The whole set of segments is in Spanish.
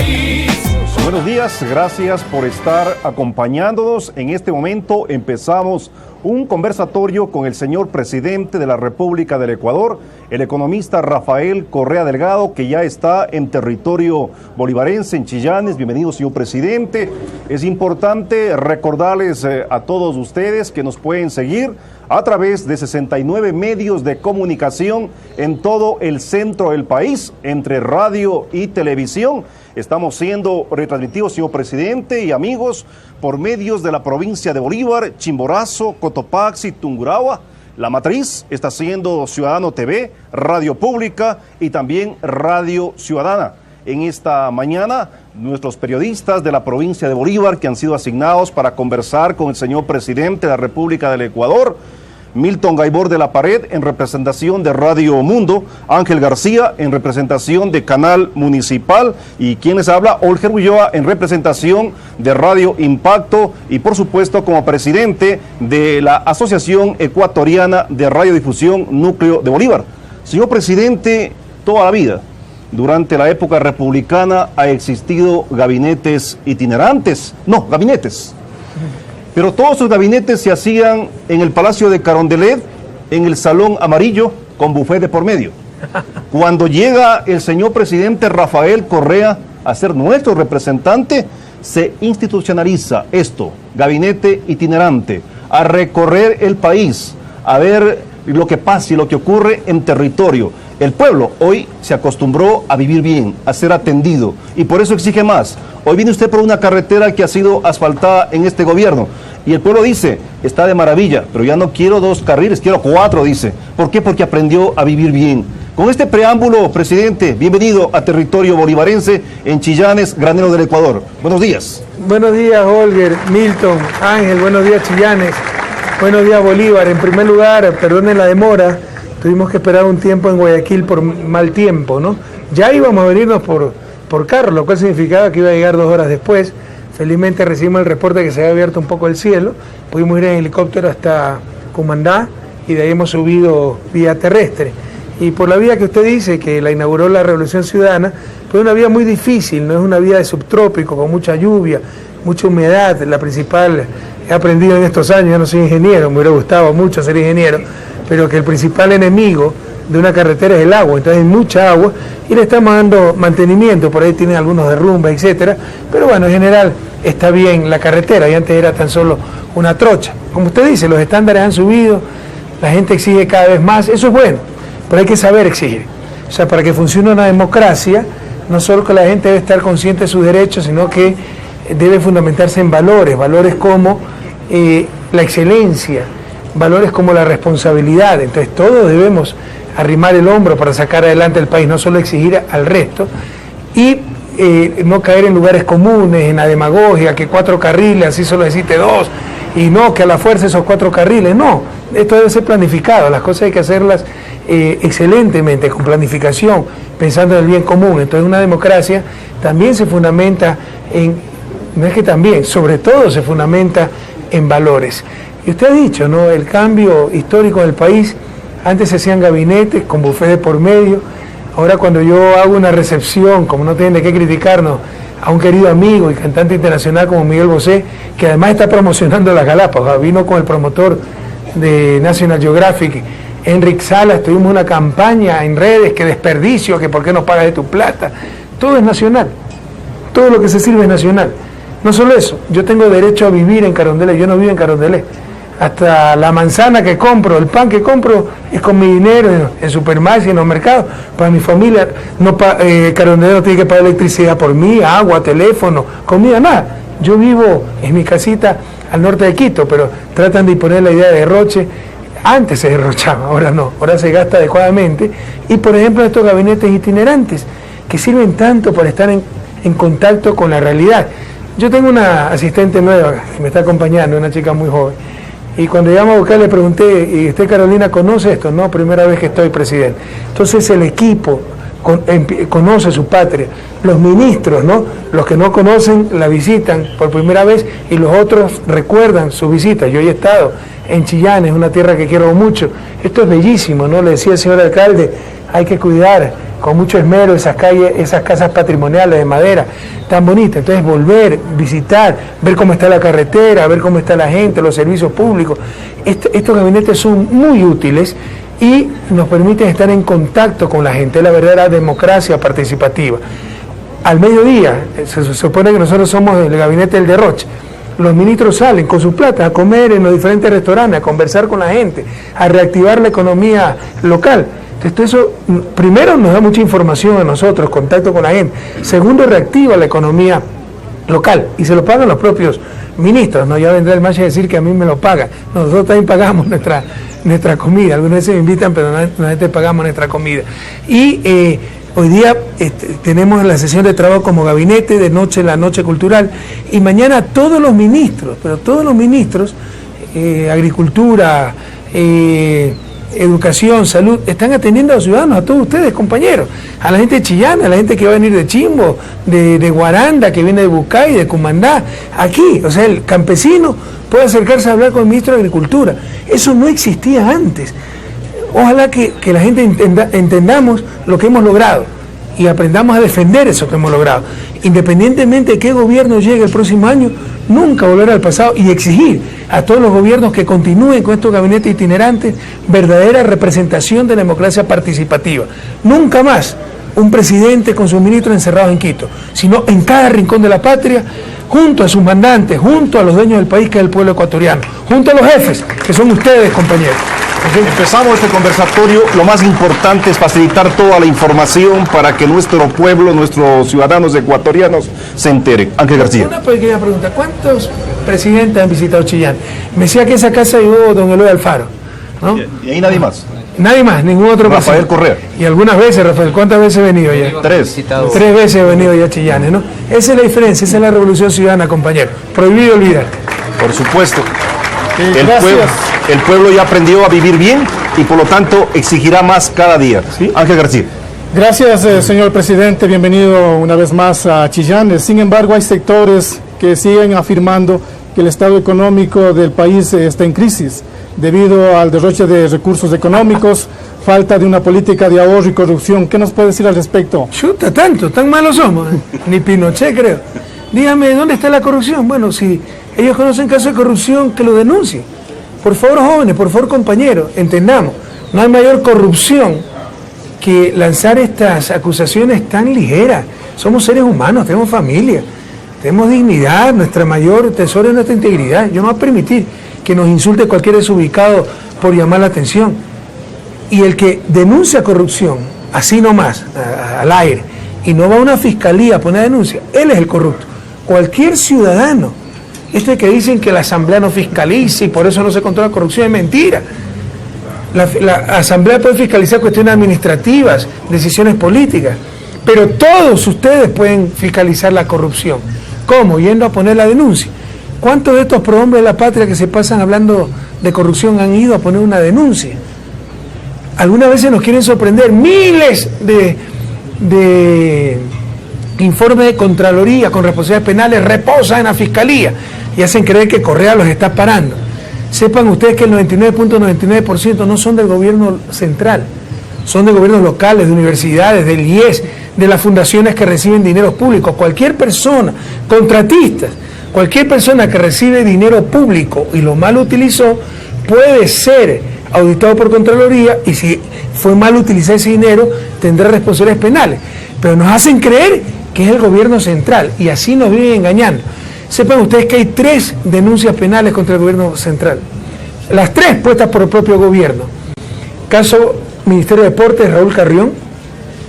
país. Buenos días, gracias por estar acompañándonos. En este momento empezamos un conversatorio con el señor presidente de la República del Ecuador, el economista Rafael Correa Delgado, que ya está en territorio bolivarense, en Chillanes. Bienvenido, señor presidente. Es importante recordarles a todos ustedes que nos pueden seguir a través de 69 medios de comunicación en todo el centro del país, entre radio y televisión. Estamos siendo retransmitidos, señor presidente y amigos, por medios de la provincia de Bolívar, Chimborazo, Cotopaxi, Tungurahua. La matriz está siendo Ciudadano TV, Radio Pública y también Radio Ciudadana. En esta mañana, nuestros periodistas de la provincia de Bolívar, que han sido asignados para conversar con el señor presidente de la República del Ecuador, Milton Gaibor de la Pared en representación de Radio Mundo, Ángel García en representación de Canal Municipal y quien les habla, Olger Ulloa, en representación de Radio Impacto y por supuesto como presidente de la Asociación Ecuatoriana de Radiodifusión Núcleo de Bolívar. Señor presidente, toda la vida, durante la época republicana ha existido gabinetes itinerantes, pero todos sus gabinetes se hacían en el Palacio de Carondelet, en el Salón Amarillo, con buffet de por medio. Cuando llega el señor presidente Rafael Correa a ser nuestro representante, se institucionaliza esto, gabinete itinerante, a recorrer el país, a ver lo que pasa y lo que ocurre en territorio. El pueblo hoy se acostumbró a vivir bien, a ser atendido, y por eso exige más. Hoy viene usted por una carretera que ha sido asfaltada en este gobierno, y el pueblo dice, está de maravilla, pero ya no quiero 2 carriles, quiero 4, dice. ¿Por qué? Porque aprendió a vivir bien. Con este preámbulo, presidente, bienvenido a territorio bolivarense en Chillanes, granero del Ecuador. Buenos días. Buenos días, Olger, Milton, Ángel, buenos días, Chillanes. Buenos días, Bolívar. En primer lugar, perdonen la demora, tuvimos que esperar un tiempo en Guayaquil por mal tiempo, ¿no? Ya íbamos a venirnos por carro, lo cual significaba que iba a llegar 2 horas después. Felizmente recibimos el reporte que se había abierto un poco el cielo, pudimos ir en helicóptero hasta Cumandá y de ahí hemos subido vía terrestre. Y por la vía que usted dice, que la inauguró la Revolución Ciudadana, fue una vía muy difícil, no es una vía de subtrópico, con mucha lluvia, mucha humedad. La principal, he aprendido en estos años, yo no soy ingeniero, me hubiera gustado mucho ser ingeniero, pero que el principal enemigo de una carretera es el agua, entonces hay mucha agua y le estamos dando mantenimiento, por ahí tiene algunos derrumbes, etcétera, pero bueno, en general está bien la carretera y antes era tan solo una trocha. Como usted dice, los estándares han subido, la gente exige cada vez más, eso es bueno, pero hay que saber exigir. O sea, para que funcione una democracia, no solo que la gente debe estar consciente de sus derechos, sino que debe fundamentarse en valores, valores como la excelencia, valores como la responsabilidad. Entonces todos debemos arrimar el hombro para sacar adelante el país, no solo exigir al resto y no caer en lugares comunes, en la demagogia, que 4 carriles, así solo existe 2, y no, que a la fuerza esos 4 carriles, no, esto debe ser planificado, las cosas hay que hacerlas excelentemente, con planificación, pensando en el bien común. Entonces una democracia también se fundamenta sobre todo se fundamenta en valores. Y usted ha dicho, ¿no?, el cambio histórico del país. Antes se hacían gabinetes con buffet de por medio. Ahora cuando yo hago una recepción, como no tienen de qué criticarnos, a un querido amigo y cantante internacional como Miguel Bosé, que además está promocionando las Galápagos, vino con el promotor de National Geographic, Enrique Salas, tuvimos una campaña en redes, que desperdicio, que por qué no pagas de tu plata. Todo es nacional, todo lo que se sirve es nacional. No solo eso, yo tengo derecho a vivir en Carondelet, yo no vivo en Carondelet. Hasta la manzana que compro, el pan que compro es con mi dinero en supermercados y en los mercados. Para mi familia, Carondelet no tiene que pagar electricidad por mí, agua, teléfono, comida, nada. Yo vivo en mi casita al norte de Quito, pero tratan de imponer la idea de derroche. Antes se derrochaba, ahora no, ahora se gasta adecuadamente. Y por ejemplo estos gabinetes itinerantes, que sirven tanto para estar en contacto con la realidad. Yo tengo una asistente nueva que me está acompañando, una chica muy joven. Y cuando llegamos a buscar le pregunté, ¿y usted, Carolina, conoce esto? No, primera vez que estoy, presidente. Entonces el equipo conoce su patria. Los ministros, ¿no?, los que no conocen la visitan por primera vez y los otros recuerdan su visita. Yo he estado en Chillanes, una tierra que quiero mucho. Esto es bellísimo, ¿no? Le decía el señor alcalde, hay que cuidar con mucho esmero esas calles, esas casas patrimoniales de madera tan bonitas. Entonces volver, visitar, ver cómo está la carretera, ver cómo está la gente, los servicios públicos. Estos gabinetes son muy útiles y nos permiten estar en contacto con la gente, la verdadera democracia participativa. Al mediodía, se supone que nosotros somos el gabinete del derroche. Los ministros salen con su plata a comer en los diferentes restaurantes, a conversar con la gente, a reactivar la economía local. Entonces eso, primero, nos da mucha información a nosotros, contacto con la gente. Segundo, reactiva la economía local y se lo pagan los propios ministros. No, ya vendrá el macho a decir que a mí me lo pagan. Nosotros también pagamos nuestra comida. Algunas veces me invitan, pero normalmente pagamos nuestra comida. Y hoy día tenemos la sesión de trabajo como gabinete, de noche la noche cultural, y mañana todos los ministros, agricultura, educación, salud, están atendiendo a los ciudadanos, a todos ustedes, compañeros, a la gente de Chillán, a la gente que va a venir de Chimbo, de Guaranda, que viene de Bucay, de Cumandá, aquí, o sea, el campesino puede acercarse a hablar con el ministro de Agricultura. Eso no existía antes. Ojalá que la gente entendamos lo que hemos logrado y aprendamos a defender eso que hemos logrado. Independientemente de qué gobierno llegue el próximo año, nunca volver al pasado y exigir a todos los gobiernos que continúen con estos gabinetes itinerantes verdadera representación de la democracia participativa. Nunca más un presidente con sus ministros encerrados en Quito, sino en cada rincón de la patria, junto a sus mandantes, junto a los dueños del país, que es el pueblo ecuatoriano, junto a los jefes, que son ustedes, compañeros. Empezamos este conversatorio. Lo más importante es facilitar toda la información para que nuestro pueblo, nuestros ciudadanos ecuatorianos se enteren. Ángel García. Una pequeña pregunta. ¿Cuántos presidentes han visitado Chillán? Me decía que esa casa llegó don Eloy Alfaro, ¿no? ¿Y ahí nadie más? Nadie más, ningún otro Rafael presidente. Correa. Y algunas veces, Rafael, ¿cuántas veces he venido ya? 3. 3 veces he venido ya a Chillán, ¿no? Esa es la diferencia, esa es la revolución ciudadana, compañero. Prohibido olvidar. Por supuesto. El pueblo ya aprendió a vivir bien y por lo tanto exigirá más cada día. ¿Sí? Ángel García. Gracias, señor presidente. Bienvenido una vez más a Chillán. Sin embargo, hay sectores que siguen afirmando que el estado económico del país está en crisis debido al derroche de recursos económicos, falta de una política de ahorro y corrupción. ¿Qué nos puede decir al respecto? Chuta, tan malos somos. Ni Pinochet, creo. Dígame, ¿dónde está la corrupción? Bueno, si ellos conocen casos de corrupción, que lo denuncien. Por favor, jóvenes, por favor, compañeros, entendamos, no hay mayor corrupción que lanzar estas acusaciones tan ligeras. Somos seres humanos, tenemos familia, tenemos dignidad, nuestra mayor tesoro es nuestra integridad. Yo no voy a permitir que nos insulte cualquier desubicado por llamar la atención. Y el que denuncia corrupción, así nomás, al aire, y no va a una fiscalía a poner denuncia, él es el corrupto. Cualquier ciudadano. Esto de que dicen que la asamblea no fiscaliza y por eso no se controla la corrupción es mentira. La asamblea puede fiscalizar cuestiones administrativas, decisiones políticas, pero todos ustedes pueden fiscalizar la corrupción. ¿Cómo? Yendo a poner la denuncia. ¿Cuántos de estos prohombres de la patria que se pasan hablando de corrupción han ido a poner una denuncia? Algunas veces nos quieren sorprender. Miles de informes de Contraloría con responsabilidades penales reposan en la Fiscalía y hacen creer que Correa los está parando. Sepan ustedes que el 99.99% no son del gobierno central, son de gobiernos locales, de universidades, del IES, de las fundaciones que reciben dinero público. Cualquier persona, contratistas, cualquier persona que recibe dinero público y lo mal utilizó, puede ser auditado por Contraloría y si fue mal utilizar ese dinero, tendrá responsabilidades penales. Pero nos hacen creer que es el gobierno central y así nos viven engañando. Sepan ustedes que hay 3 denuncias penales contra el gobierno central. Las 3 puestas por el propio gobierno. Caso Ministerio de Deportes, Raúl Carrión,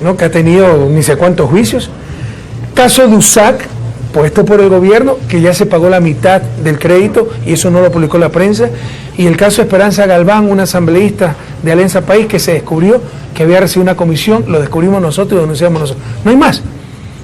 ¿no?, que ha tenido ni sé cuántos juicios. Caso DUSAC, puesto por el gobierno, que ya se pagó la mitad del crédito y eso no lo publicó la prensa. Y el caso Esperanza Galván, una asambleísta de Alianza País, que se descubrió que había recibido una comisión, lo descubrimos nosotros y lo denunciamos nosotros. No hay más.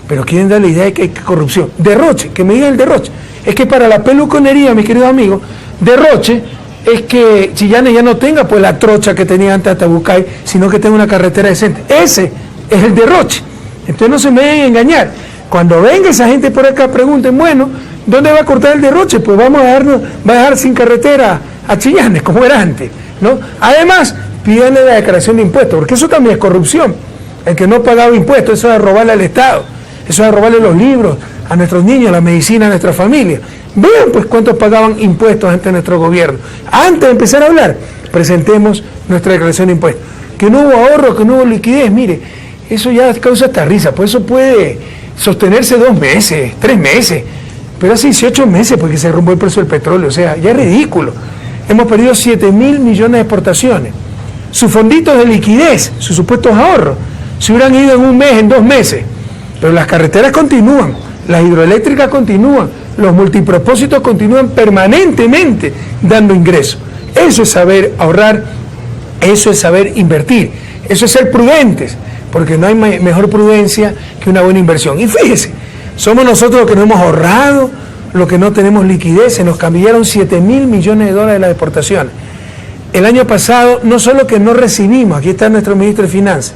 Pero quieren dar la idea de que hay corrupción. Derroche, que me digan el derroche. Es que para la peluconería, mis queridos amigos, derroche es que Chillán ya no tenga pues la trocha que tenía antes hasta Bucay, sino que tenga una carretera decente. Ese es el derroche. Entonces no se me deben engañar. Cuando venga esa gente por acá, pregunten, bueno, ¿dónde va a cortar el derroche? Pues va a dejar sin carretera a Chillanes, como era antes, ¿no? Además, pídanle la declaración de impuestos, porque eso también es corrupción. el que no pagaba impuestos, eso es robarle al Estado, eso es robarle los libros a nuestros niños, la medicina a nuestra familia. Vean pues cuántos pagaban impuestos ante nuestro gobierno. Antes de empezar a hablar, presentemos nuestra declaración de impuestos. Que no hubo ahorro, que no hubo liquidez, mire, eso ya causa hasta risa, pues eso puede sostenerse 2 meses, 3 meses, pero hace 18 meses porque se rompió el precio del petróleo, o sea, ya es ridículo. Hemos perdido 7.000 millones de exportaciones. Sus fonditos de liquidez, sus supuestos ahorros, se hubieran ido en 1 mes, en 2 meses, pero las carreteras continúan, las hidroeléctricas continúan, los multipropósitos continúan permanentemente dando ingresos. Eso es saber ahorrar, eso es saber invertir, eso es ser prudentes, porque no hay mejor prudencia que una buena inversión. Y fíjese, somos nosotros los que no hemos ahorrado, los que no tenemos liquidez, se nos cambiaron 7.000 millones de dólares de las exportaciones. El año pasado, no solo que no recibimos, aquí está nuestro ministro de Finanzas,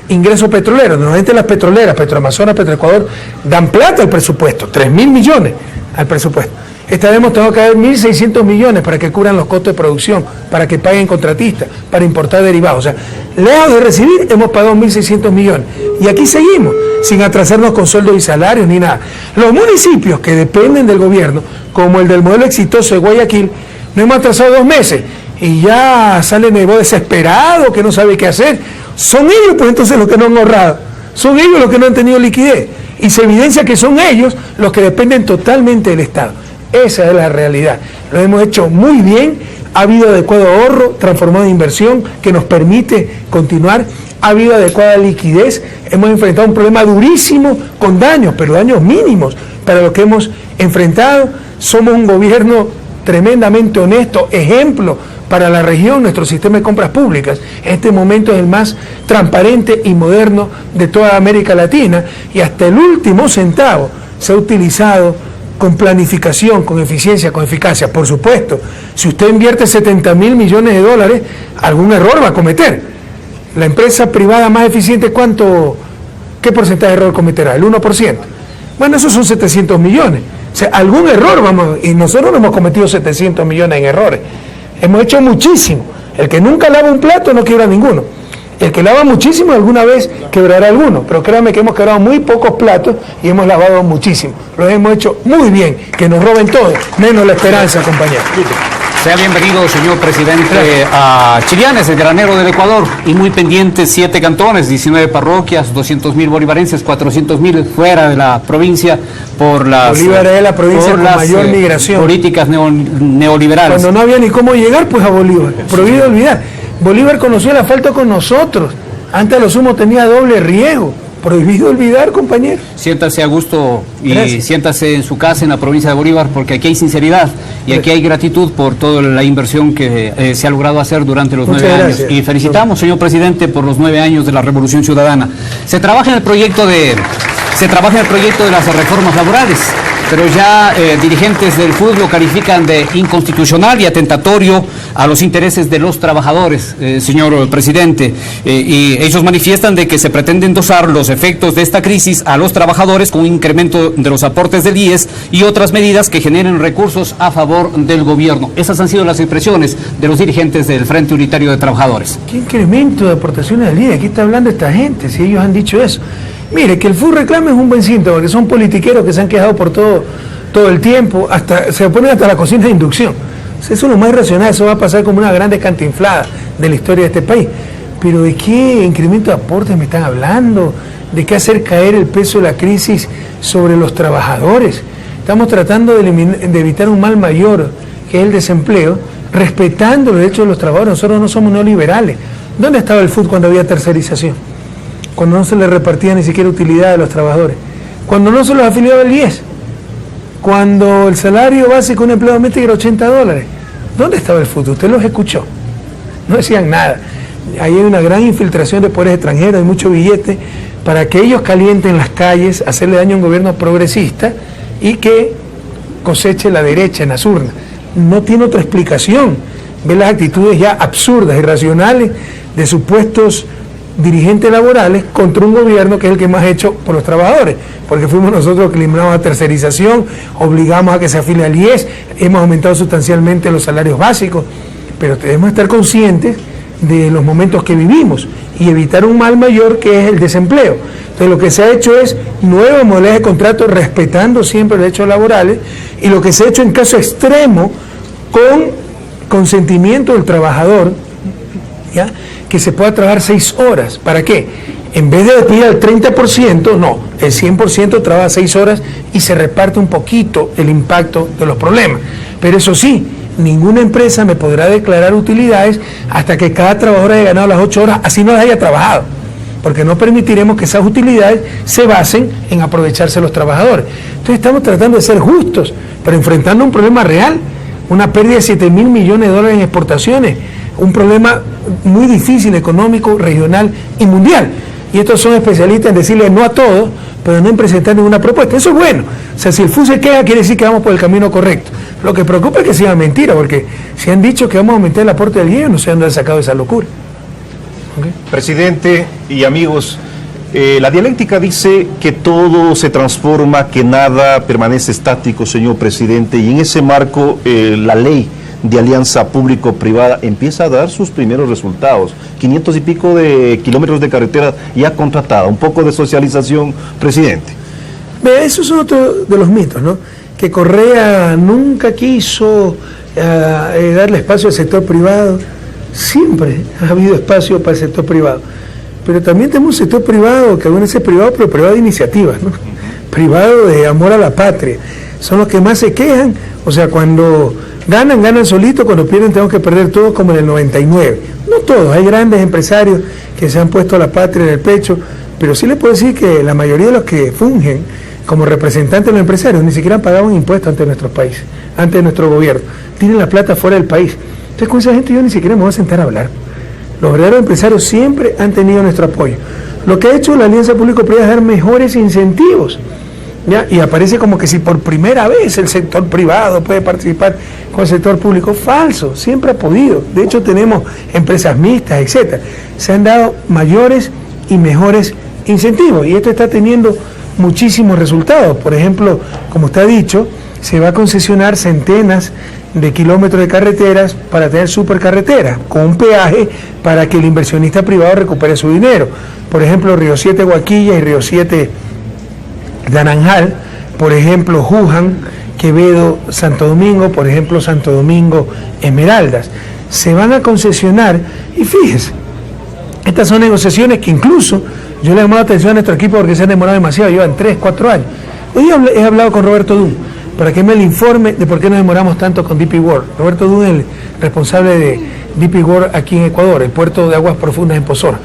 ingresos petroleros, normalmente las petroleras, Petroamazonas, Petroecuador, dan plata al presupuesto, 3.000 millones al presupuesto. Esta vez hemos tenido que dar 1.600 millones para que cubran los costos de producción, para que paguen contratistas, para importar derivados. O sea, lejos de recibir, hemos pagado 1.600 millones. Y aquí seguimos, sin atrasarnos con sueldos y salarios ni nada. Los municipios que dependen del gobierno, como el del modelo exitoso de Guayaquil, no hemos atrasado 2 meses. Y ya sale Nebo desesperado, que no sabe qué hacer. Son ellos, pues entonces, los que no han ahorrado. Son ellos los que no han tenido liquidez. Y se evidencia que son ellos los que dependen totalmente del Estado. Esa es la realidad. Lo hemos hecho muy bien, ha habido adecuado ahorro, transformado en inversión, que nos permite continuar, ha habido adecuada liquidez, hemos enfrentado un problema durísimo con daños, pero daños mínimos para lo que hemos enfrentado. Somos un gobierno tremendamente honesto, ejemplo para la región. Nuestro sistema de compras públicas en este momento es el más transparente y moderno de toda América Latina, y hasta el último centavo se ha utilizado con planificación, con eficiencia, con eficacia. Por supuesto, si usted invierte 70.000 millones de dólares, algún error va a cometer. La empresa privada más eficiente, ¿qué porcentaje de error cometerá? ¿El 1%? Bueno, esos son 700 millones. O sea, algún error y nosotros no hemos cometido 700 millones en errores. Hemos hecho muchísimo. El que nunca lava un plato no quiebra ninguno. El que lava muchísimo alguna vez quebrará alguno, pero créanme que hemos quebrado muy pocos platos y hemos lavado muchísimo. Lo hemos hecho muy bien, que nos roben todo, menos la esperanza, compañero. Sea bienvenido, señor presidente, a Chirianes, el granero del Ecuador, y muy pendientes 7 cantones, 19 parroquias, 200.000 bolivarenses, 400.000 fuera de la provincia por las... Bolívar es la provincia con mayor migración. Políticas neoliberales. Cuando no había ni cómo llegar, pues a Bolívar, prohibido olvidar. Bolívar conoció el asfalto con nosotros, antes a lo sumo tenía doble riego. Prohibido olvidar, compañero. Siéntase a gusto y Gracias. Siéntase en su casa en la provincia de Bolívar, porque aquí hay sinceridad y aquí hay gratitud por toda la inversión que se ha logrado hacer durante los 9 años. Y felicitamos, señor presidente, por los 9 años de la Revolución Ciudadana. Se trabaja en el proyecto de las reformas laborales, pero ya dirigentes del FUD lo califican de inconstitucional y atentatorio a los intereses de los trabajadores, señor presidente, y ellos manifiestan de que se pretende endosar los efectos de esta crisis a los trabajadores con un incremento de los aportes del IES y otras medidas que generen recursos a favor del gobierno. Esas han sido las expresiones de los dirigentes del Frente Unitario de Trabajadores. ¿Qué incremento de aportaciones al IES? ¿Qué está hablando esta gente? Si ellos han dicho eso. Mire, que el FUD reclame es un buen síntoma, porque son politiqueros que se han quejado por todo el tiempo, se ponen hasta la cocina de inducción. Eso es lo más irracional, eso va a pasar como una grande cantinflada de la historia de este país. Pero ¿de qué incremento de aportes me están hablando? ¿De qué hacer caer el peso de la crisis sobre los trabajadores? Estamos tratando de evitar un mal mayor, que es el desempleo, respetando los derechos de los trabajadores. Nosotros no somos neoliberales. ¿Dónde estaba el FUD cuando había tercerización? Cuando no se le repartía ni siquiera utilidad a los trabajadores, cuando no se los afiliaba el IES, cuando el salario básico de un empleado doméstico era $80. ¿Dónde estaba el FUD? Usted los escuchó, no decían nada. Ahí hay una gran infiltración de poderes extranjeros, hay mucho billete para que ellos calienten las calles, hacerle daño a un gobierno progresista y que coseche la derecha en las urnas. No tiene otra explicación. Ve las actitudes ya absurdas, irracionales de supuestos dirigentes laborales contra un gobierno que es el que más ha hecho por los trabajadores, porque fuimos nosotros los que eliminamos la tercerización, obligamos a que se afilie al IES, hemos aumentado sustancialmente los salarios básicos, pero debemos estar conscientes de los momentos que vivimos y evitar un mal mayor que es el desempleo. Entonces lo que se ha hecho es nueva modalidad de contrato respetando siempre los derechos laborales, y lo que se ha hecho en caso extremo con consentimiento del trabajador, ¿ya?, que se pueda trabajar 6 horas. ¿Para qué? En vez de despedir al 30%, no, el 100% trabaja 6 horas y se reparte un poquito el impacto de los problemas. Pero eso sí, ninguna empresa me podrá declarar utilidades hasta que cada trabajador haya ganado las 8 horas, así no las haya trabajado, porque no permitiremos que esas utilidades se basen en aprovecharse los trabajadores. Entonces estamos tratando de ser justos, pero enfrentando un problema real, una pérdida de 7.000 millones de dólares en exportaciones, un problema muy difícil económico, regional y mundial. Y estos son especialistas en decirle no a todos, pero no en presentar ninguna propuesta. Eso es bueno. O sea, si el FU se queda, quiere decir que vamos por el camino correcto. Lo que preocupa es que sea mentira, porque si han dicho que vamos a aumentar el aporte del IEO, no sé dónde han sacado esa locura. ¿Okay? Presidente y amigos, la dialéctica dice que todo se transforma, que nada permanece estático, señor presidente, y en ese marco la ley de alianza público-privada empieza a dar sus primeros resultados. 500 y pico de kilómetros de carretera ya contratada. Un poco de socialización, presidente. Eso es otro de los mitos, ¿no? Que Correa nunca quiso darle espacio al sector privado. Siempre ha habido espacio para el sector privado. Pero también tenemos un sector privado, que algunos es privado, pero privado de iniciativas, ¿no? Privado de amor a la patria. Son los que más se quejan. O sea, cuando ganan solito, cuando pierden tenemos que perder todos, como en el 99. No todos, hay grandes empresarios que se han puesto a la patria en el pecho, pero sí les puedo decir que la mayoría de los que fungen como representantes de los empresarios ni siquiera pagaban impuestos ante nuestros países, ante nuestro gobierno. Tienen la plata fuera del país. Entonces con esa gente yo ni siquiera me voy a sentar a hablar. Los verdaderos empresarios siempre han tenido nuestro apoyo. Lo que ha hecho la alianza público-privada es dar mejores incentivos, ¿ya? Y aparece como que si por primera vez el sector privado puede participar con el sector público. Falso, siempre ha podido. De hecho tenemos empresas mixtas, etcétera. Se han dado mayores y mejores incentivos y esto está teniendo muchísimos resultados. Por ejemplo, como está dicho, se va a concesionar centenas de kilómetros de carreteras para tener supercarreteras, con un peaje para que el inversionista privado recupere su dinero. Por ejemplo, Río 7 Guaquilla y Río 7 Naranjal, por ejemplo, Juján, Quevedo, Santo Domingo, por ejemplo, Santo Domingo, Esmeraldas. Se van a concesionar y fíjese, estas son negociaciones que incluso yo le he llamado atención a nuestro equipo porque se han demorado demasiado, llevan 3, 4 años. Hoy he hablado con Roberto Dun para que me le informe de por qué nos demoramos tanto con DP World. Roberto Dun es el responsable de DP World aquí en Ecuador, el puerto de aguas profundas en Pozora.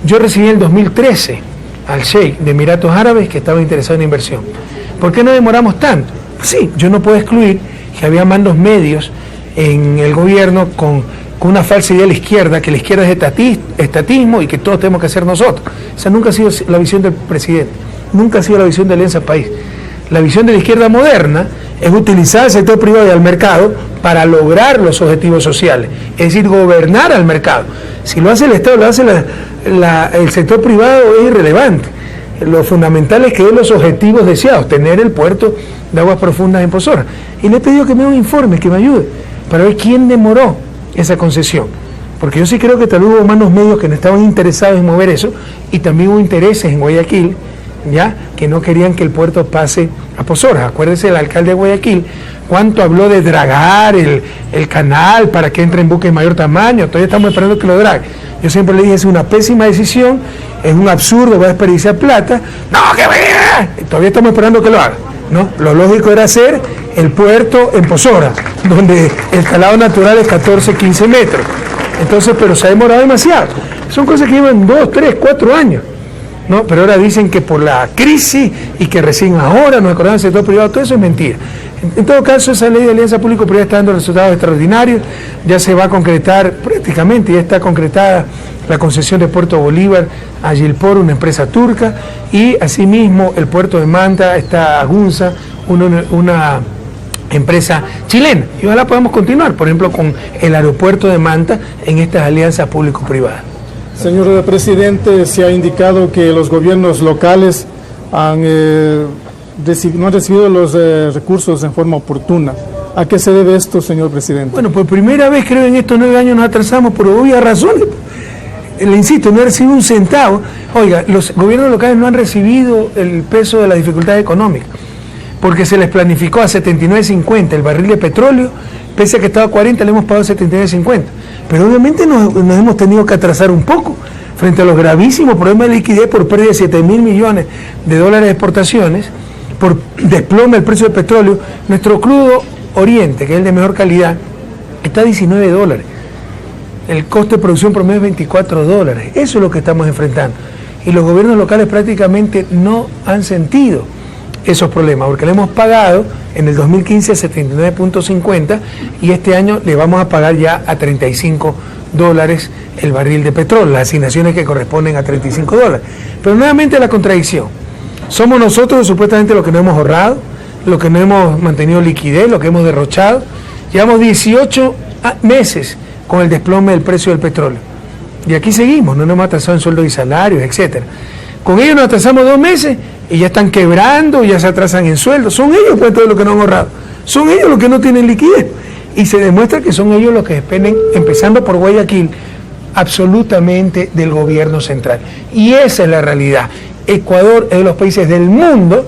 Yo recibí en el 2013 al Sheikh de Emiratos Árabes que estaba interesado en inversión. ¿Por qué no demoramos tanto? Pues sí, yo no puedo excluir que había mandos medios en el gobierno con una falsa idea de la izquierda, que la izquierda es estatismo y que todos tenemos que hacer nosotros. Esa nunca ha sido la visión del presidente, nunca ha sido la visión de Alianza País. La visión de la izquierda moderna es utilizar el sector privado y al mercado para lograr los objetivos sociales, es decir, gobernar al mercado. Si lo hace el Estado, lo hace el sector privado, es irrelevante. Lo fundamental es que dé los objetivos deseados, tener el puerto de aguas profundas en Pozora. Y le he pedido que me dé un informe, que me ayude, para ver quién demoró esa concesión. Porque yo sí creo que tal vez hubo manos medios que no estaban interesados en mover eso, y también hubo intereses en Guayaquil, ya, que no querían que el puerto pase a Pozora. Acuérdese el alcalde de Guayaquil, cuánto habló de dragar el canal para que entre en buques de mayor tamaño. Todavía estamos esperando que lo drague. Yo siempre le dije, es una pésima decisión, es un absurdo, va a desperdiciar plata. No, que vaya. Todavía estamos esperando que lo haga, ¿no? Lo lógico era hacer el puerto en Pozora, donde el calado natural es 14, 15 metros. Entonces, pero se ha demorado demasiado. Son cosas que llevan 2, 3, 4 años. ¿No? Pero ahora dicen que por la crisis y que recién ahora nos acordamos del sector privado, todo eso es mentira. En todo caso, esa ley de alianza público-privada está dando resultados extraordinarios, ya se va a concretar, prácticamente ya está concretada la concesión de Puerto Bolívar a Gilpor, una empresa turca, y asimismo el puerto de Manta está a Gunza, una empresa chilena. Y ojalá podamos continuar, por ejemplo, con el aeropuerto de Manta en estas alianzas público-privadas. Señor presidente, se ha indicado que los gobiernos locales no han recibido los recursos en forma oportuna. ¿A qué se debe esto, señor presidente? Bueno, por primera vez creo en estos 9 años nos atrasamos por obvias razones. Le insisto, no he recibido un centavo. Oiga, los gobiernos locales no han recibido el peso de las dificultades económicas, porque se les planificó a 79.50 el barril de petróleo, pese a que estaba a 40, le hemos pagado 79.50. Pero obviamente nos hemos tenido que atrasar un poco frente a los gravísimos problemas de liquidez por pérdida de 7.000 millones de dólares de exportaciones, por desplome del precio del petróleo. Nuestro crudo Oriente, que es el de mejor calidad, está a $19. El coste de producción promedio es $24. Eso es lo que estamos enfrentando. Y los gobiernos locales prácticamente no han sentido esos problemas, porque le hemos pagado en el 2015 a 79.50 y este año le vamos a pagar ya a $35 el barril de petróleo, las asignaciones que corresponden a $35. Pero nuevamente la contradicción. Somos nosotros supuestamente los que no hemos ahorrado, los que no hemos mantenido liquidez, los que hemos derrochado. Llevamos 18 meses con el desplome del precio del petróleo. Y aquí seguimos, no nos hemos atrasado en sueldos y salarios, etcétera. Con ellos nos atrasamos 2 meses y ya están quebrando, ya se atrasan en sueldos. Son ellos pues todo lo que no han ahorrado. Son ellos los que no tienen liquidez. Y se demuestra que son ellos los que dependen, empezando por Guayaquil, absolutamente del gobierno central. Y esa es la realidad. Ecuador es de los países del mundo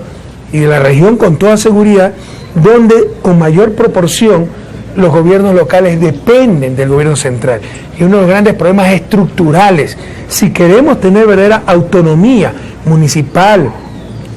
y de la región con toda seguridad, donde con mayor proporción los gobiernos locales dependen del gobierno central. Y uno de los grandes problemas estructurales, si queremos tener verdadera autonomía municipal,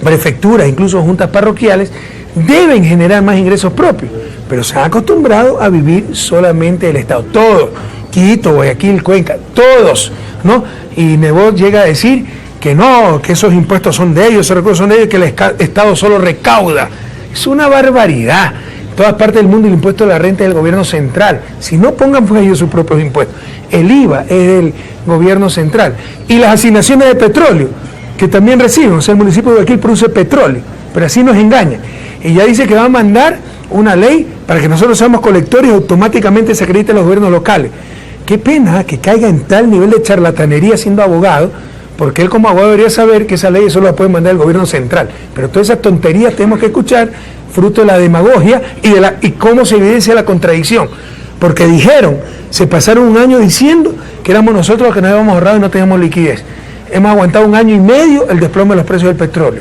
prefecturas, incluso juntas parroquiales, deben generar más ingresos propios, pero se han acostumbrado a vivir solamente del Estado. Todos, Quito, Guayaquil, Cuenca, todos, ¿no? Y Nebot llega a decir que no, que esos impuestos son de ellos, esos recursos son de ellos, que el Estado solo recauda. Es una barbaridad. En todas partes del mundo el impuesto de la renta es del gobierno central. Si no, pongan pues ellos sus propios impuestos. El IVA es del gobierno central. Y las asignaciones de petróleo, que también reciben, o sea, el municipio de Guayaquil produce petróleo, pero así nos engañan. Y ya dice que va a mandar una ley para que nosotros seamos colectores y automáticamente se acrediten los gobiernos locales. Qué pena que caiga en tal nivel de charlatanería siendo abogado, porque él como abogado debería saber que esa ley solo la puede mandar el gobierno central. Pero todas esas tonterías tenemos que escuchar, fruto de la demagogia y cómo se evidencia la contradicción. Porque dijeron, se pasaron 1 año diciendo que éramos nosotros los que nos habíamos ahorrado y no teníamos liquidez. Hemos aguantado 1 año y medio el desplome de los precios del petróleo.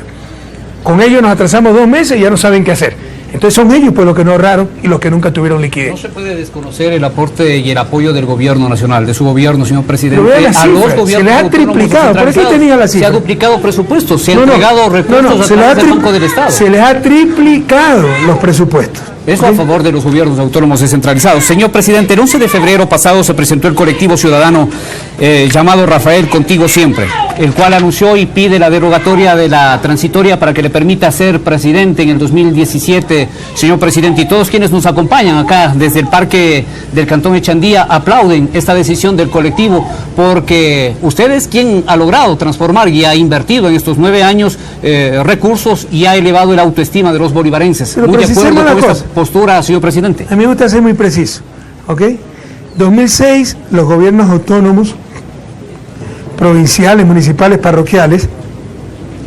Con ellos nos atrasamos 2 meses y ya no saben qué hacer. Entonces son ellos pues los que no ahorraron y los que nunca tuvieron liquidez. No se puede desconocer el aporte y el apoyo del gobierno nacional, de su gobierno, señor presidente, a los gobiernos. Se les ha triplicado, ¿por qué tenía la cifra? Se ha duplicado presupuestos, se han entregado recursos a través del Banco del Estado. Se les ha triplicado los presupuestos. Eso a favor de los gobiernos autónomos descentralizados. Señor presidente, el 11 de febrero pasado se presentó el colectivo ciudadano llamado Rafael Contigo Siempre, el cual anunció y pide la derogatoria de la transitoria para que le permita ser presidente en el 2017, señor presidente. Y todos quienes nos acompañan acá desde el Parque del Cantón Echandía aplauden esta decisión del colectivo, porque usted es quien ha logrado transformar y ha invertido en estos 9 años recursos y ha elevado la autoestima de los bolivarenses. Pero muy de acuerdo con esta postura, señor presidente. A mí me gusta ser muy preciso, ¿ok? 2006, los gobiernos autónomos, provinciales, municipales, parroquiales,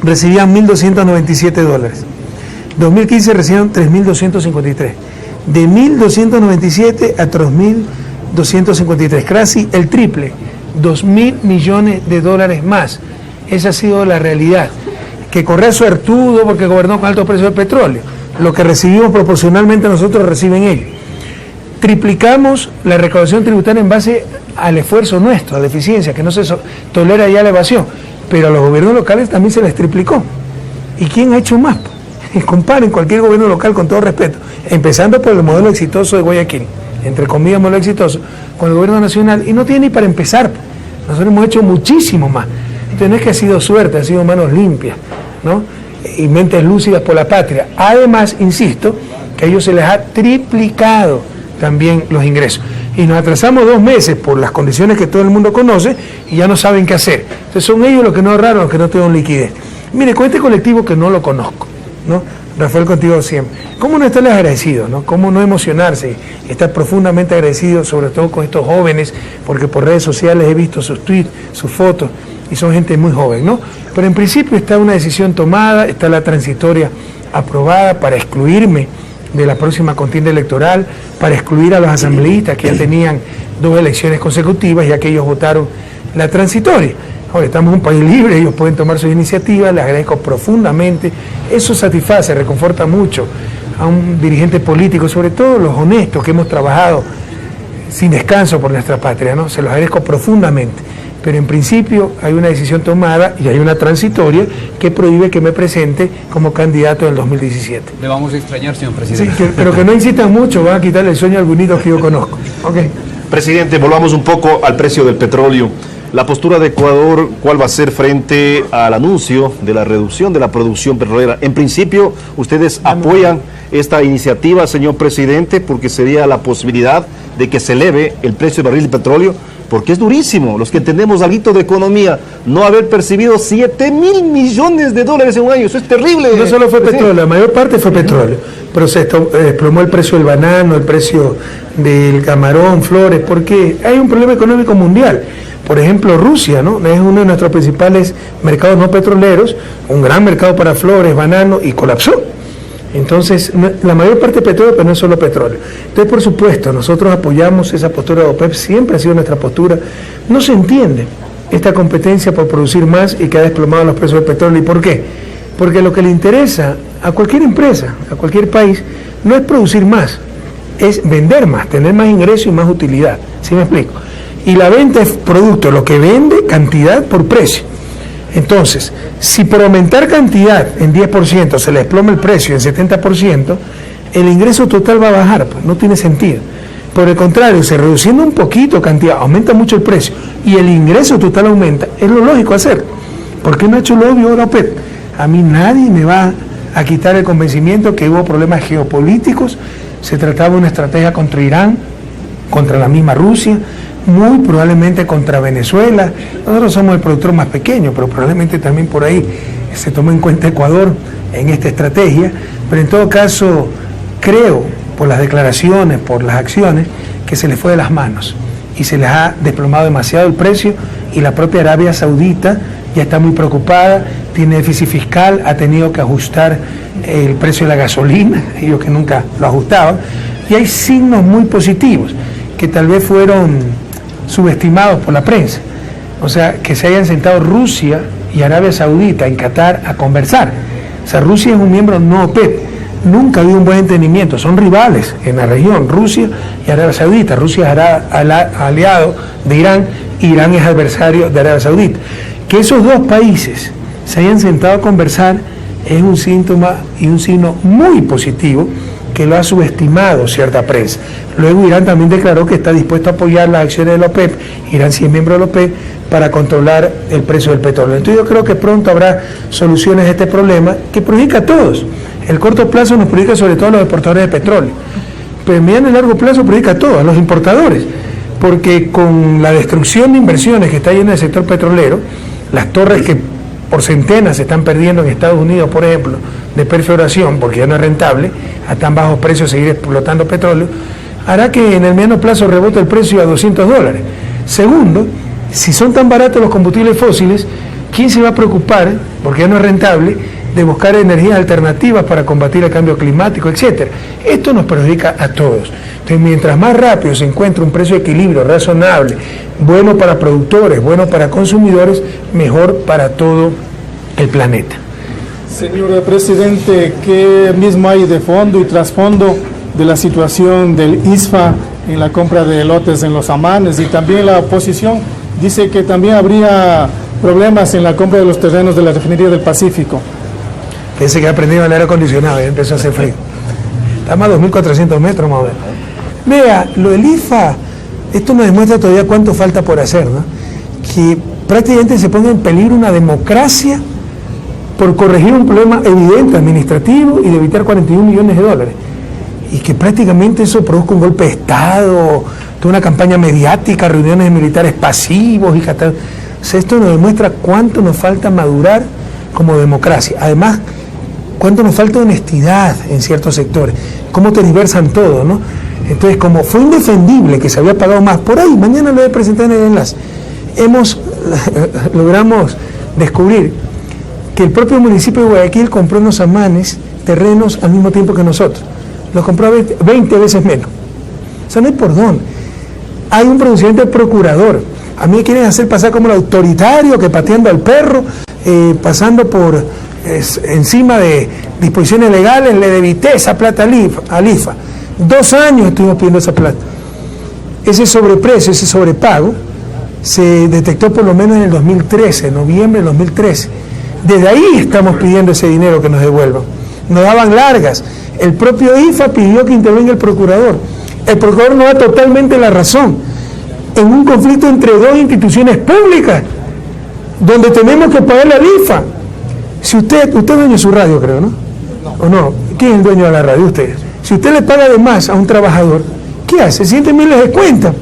recibían $1.297. 2015 recibieron 3.253. De 1.297 a 3.253, casi el triple, 2.000 millones de dólares más. Esa ha sido la realidad. Que Correa es suertudo porque gobernó con altos precios del petróleo. Lo que recibimos proporcionalmente nosotros reciben ellos. Triplicamos la recaudación tributaria en base al esfuerzo nuestro, a la eficiencia, que no se tolera ya la evasión. Pero a los gobiernos locales también se les triplicó. ¿Y quién ha hecho más? Comparen cualquier gobierno local con todo respeto, empezando por el modelo exitoso de Guayaquil, entre comillas modelo exitoso, con el gobierno nacional, y no tiene ni para empezar. Nosotros hemos hecho muchísimo más. Entonces no es que ha sido suerte, ha sido manos limpias, ¿no? Y mentes lúcidas por la patria. Además, insisto, que a ellos se les ha triplicado también los ingresos. Y nos atrasamos 2 meses por las condiciones que todo el mundo conoce y ya no saben qué hacer. Entonces son ellos los que no ahorraron, los que no tuvieron liquidez. Mire, con este colectivo que no lo conozco, ¿no? Rafael Contigo Siempre. ¿Cómo no estarles agradecidos, no? ¿Cómo no emocionarse? Estar profundamente agradecidos, sobre todo con estos jóvenes, porque por redes sociales he visto sus tweets, sus fotos, y son gente muy joven, ¿no? Pero en principio está una decisión tomada, está la transitoria aprobada para excluirme de la próxima contienda electoral, para excluir a los asambleístas que ya tenían 2 elecciones consecutivas, ya que ellos votaron la transitoria. Oye, estamos en un país libre, ellos pueden tomar sus iniciativas, les agradezco profundamente, eso satisface, reconforta mucho a un dirigente político, sobre todo los honestos que hemos trabajado sin descanso por nuestra patria, ¿no? Se los agradezco profundamente, pero en principio hay una decisión tomada y hay una transitoria que prohíbe que me presente como candidato en el 2017. Le vamos a extrañar, señor presidente. Sí, pero que no insistan mucho, van a quitarle el sueño a algunos que yo conozco. Okay. Presidente, volvamos un poco al precio del petróleo. La postura de Ecuador, ¿cuál va a ser frente al anuncio de la reducción de la producción petrolera? En principio, ¿ustedes apoyan esta iniciativa, señor presidente, porque sería la posibilidad de que se eleve el precio del barril de petróleo? Porque es durísimo, los que entendemos algo de economía, no haber percibido 7.000 millones de dólares en un año, eso es terrible. No solo fue petróleo, la mayor parte fue petróleo, pero se desplomó el precio del banano, el precio del camarón, flores, porque hay un problema económico mundial. Por ejemplo, Rusia, ¿no? Es uno de nuestros principales mercados no petroleros, un gran mercado para flores, banano, y colapsó. Entonces, la mayor parte es petróleo, pero no es solo petróleo. Entonces, por supuesto, nosotros apoyamos esa postura de OPEP, siempre ha sido nuestra postura. No se entiende esta competencia por producir más y que ha desplomado los precios del petróleo. ¿Y por qué? Porque lo que le interesa a cualquier empresa, a cualquier país, no es producir más, es vender más, tener más ingreso y más utilidad. ¿Sí me explico? Y la venta es producto, lo que vende, cantidad por precio. Entonces, si por aumentar cantidad en 10% se le desploma el precio en 70%, el ingreso total va a bajar, pues no tiene sentido. Por el contrario, si reduciendo un poquito cantidad, aumenta mucho el precio y el ingreso total aumenta, es lo lógico hacer. ¿Por qué no ha hecho lo obvio ahora OPEP? A mí nadie me va a quitar el convencimiento que hubo problemas geopolíticos, se trataba de una estrategia contra Irán, contra la misma Rusia, muy probablemente contra Venezuela. Nosotros somos el productor más pequeño, pero probablemente también por ahí se tomó en cuenta Ecuador en esta estrategia, pero en todo caso creo, por las declaraciones, por las acciones, que se les fue de las manos y se les ha desplomado demasiado el precio, y la propia Arabia Saudita ya está muy preocupada, tiene déficit fiscal, ha tenido que ajustar el precio de la gasolina, ellos que nunca lo ajustaban, y hay signos muy positivos que tal vez fueron subestimados por la prensa. O sea, que se hayan sentado Rusia y Arabia Saudita en Qatar a conversar. O sea, Rusia es un miembro no OPEP, nunca ha habido un buen entendimiento, son rivales en la región, Rusia y Arabia Saudita. Rusia es aliado de Irán, Irán es adversario de Arabia Saudita. Que esos dos países se hayan sentado a conversar es un síntoma y un signo muy positivo que lo ha subestimado cierta prensa. Luego Irán también declaró que está dispuesto a apoyar las acciones de la OPEP, Irán sí es miembro de la OPEP, para controlar el precio del petróleo. Entonces yo creo que pronto habrá soluciones a este problema que perjudica a todos. El corto plazo nos perjudica sobre todo a los exportadores de petróleo, pero en mediano y largo plazo perjudica a todos, a los importadores, porque con la destrucción de inversiones que está llena el sector petrolero, las torres que por centenas se están perdiendo en Estados Unidos, por ejemplo, de perforación, porque ya no es rentable, a tan bajos precios seguir explotando petróleo, hará que en el mediano plazo rebote el precio a $200. Segundo, si son tan baratos los combustibles fósiles, ¿quién se va a preocupar, porque ya no es rentable, de buscar energías alternativas para combatir el cambio climático, etcétera? Esto nos perjudica a todos. Entonces, mientras más rápido se encuentre un precio de equilibrio razonable, bueno para productores, bueno para consumidores, mejor para todo el planeta. Señor presidente, ¿qué mismo hay de fondo y trasfondo de la situación del ISFA en la compra de lotes en los Amanes? Y también la oposición dice que también habría problemas en la compra de los terrenos de la refinería del Pacífico. Pensé que ha prendido el aire acondicionado y empezó a hacer frío. Estamos a 2.400 metros más o menos. Vea, lo del ISFA, esto nos demuestra todavía cuánto falta por hacer, ¿no? Que prácticamente se pone en peligro una democracia por corregir un problema evidente administrativo y de evitar 41 millones de dólares. Y que prácticamente eso produzca un golpe de Estado, toda una campaña mediática, reuniones de militares pasivos y o sea, esto nos demuestra cuánto nos falta madurar como democracia. Además, cuánto nos falta honestidad en ciertos sectores, cómo tergiversan todo, ¿no? Entonces, como fue indefendible que se había pagado más, por ahí, mañana lo voy a presentar en el enlace, logramos descubrir que el propio municipio de Guayaquil compró en los Amanes terrenos al mismo tiempo que nosotros. lo compró a 20 veces menos. O sea, no hay por dónde. Hay un procedimiento procurador. A mí me quieren hacer pasar como el autoritario que pateando al perro, pasando por encima de disposiciones legales, le debité esa plata al IFA. 2 años estuvimos pidiendo esa plata. Ese sobreprecio, ese sobrepago, se detectó por lo menos en el 2013, noviembre del 2013. Desde ahí estamos pidiendo ese dinero que nos devuelvan. Nos daban largas. El propio IFA pidió que intervenga el procurador. El procurador no da totalmente la razón. En un conflicto entre 2 instituciones públicas, donde tenemos que pagarle al IFA. Si usted es dueño de su radio, creo, ¿no? ¿O no? ¿Quién es el dueño de la radio? Usted. Si usted le paga de más a un trabajador, ¿qué hace? Siente miles de cuentas.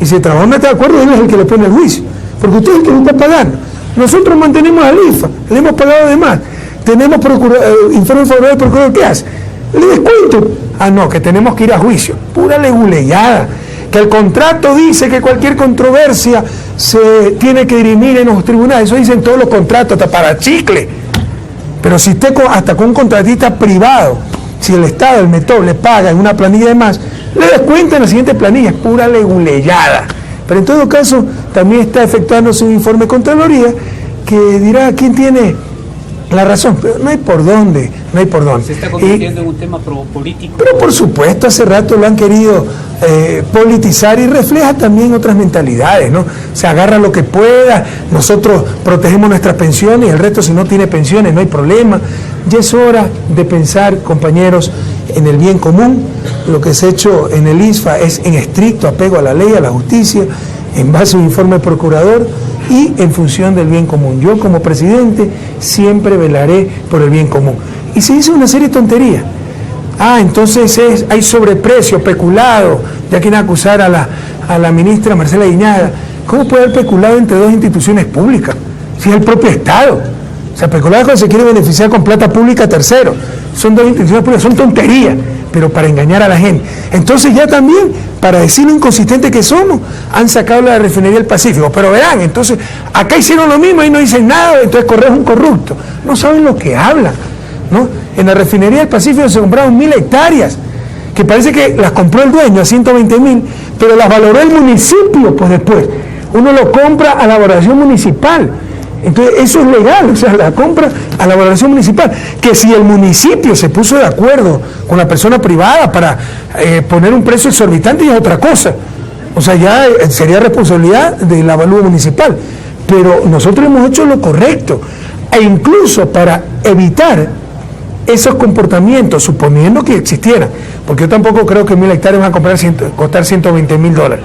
Y si el trabajador no está de acuerdo, él es el que le pone el juicio. Porque usted es el que lo está pagando. Nosotros mantenemos al IFA, le hemos pagado de más. Tenemos informe favorable del procurador, ¿qué hace? Le descuento. Ah, no, que tenemos que ir a juicio. Pura leguleyada. Que el contrato dice que cualquier controversia se tiene que dirimir en los tribunales. Eso dicen todos los contratos, hasta para chicle. Pero si usted hasta con un contratista privado, si el Estado, el METOB, le paga en una planilla de más, le descuenta en la siguiente planilla. Es pura leguleyada. Pero en todo caso, también está efectuándose un informe de Contraloría que dirá quién tiene la razón, pero no hay por dónde, no hay por dónde. Se está convirtiendo en un tema político. Pero por supuesto, hace rato lo han querido politizar y refleja también otras mentalidades, ¿no? Se agarra lo que pueda, nosotros protegemos nuestras pensiones y el resto si no tiene pensiones no hay problema. Ya es hora de pensar, compañeros, en el bien común. Lo que se ha hecho en el ISFA es en estricto apego a la ley, a la justicia, en base a un informe del procurador y en función del bien común. Yo como presidente siempre velaré por el bien común. Y se dice una serie de tonterías. Entonces hay sobreprecio, peculado. Ya quieren acusar a la ministra Marcela Guiñaga. ¿Cómo puede haber peculado entre 2 instituciones públicas? Si es el propio Estado. O sea, peculado cuando se quiere beneficiar con plata pública a terceros. Son 2 instituciones públicas, son tonterías, pero para engañar a la gente. Entonces ya también, para decir lo inconsistente que somos, han sacado la refinería del Pacífico. Pero verán, entonces, acá hicieron lo mismo y no dicen nada, entonces Correa es un corrupto. No saben lo que hablan, ¿no? En la refinería del Pacífico se compraron 1000 hectáreas, que parece que las compró el dueño a 120.000, pero las valoró el municipio, pues después. Uno lo compra a la valoración municipal. Entonces eso es legal, o sea, la compra a la valoración municipal, que si el municipio se puso de acuerdo con la persona privada para poner un precio exorbitante ya es otra cosa, o sea, ya sería responsabilidad del avalúo municipal, pero nosotros hemos hecho lo correcto, e incluso para evitar esos comportamientos, suponiendo que existieran, porque yo tampoco creo que 1000 hectáreas van a costar $120.000.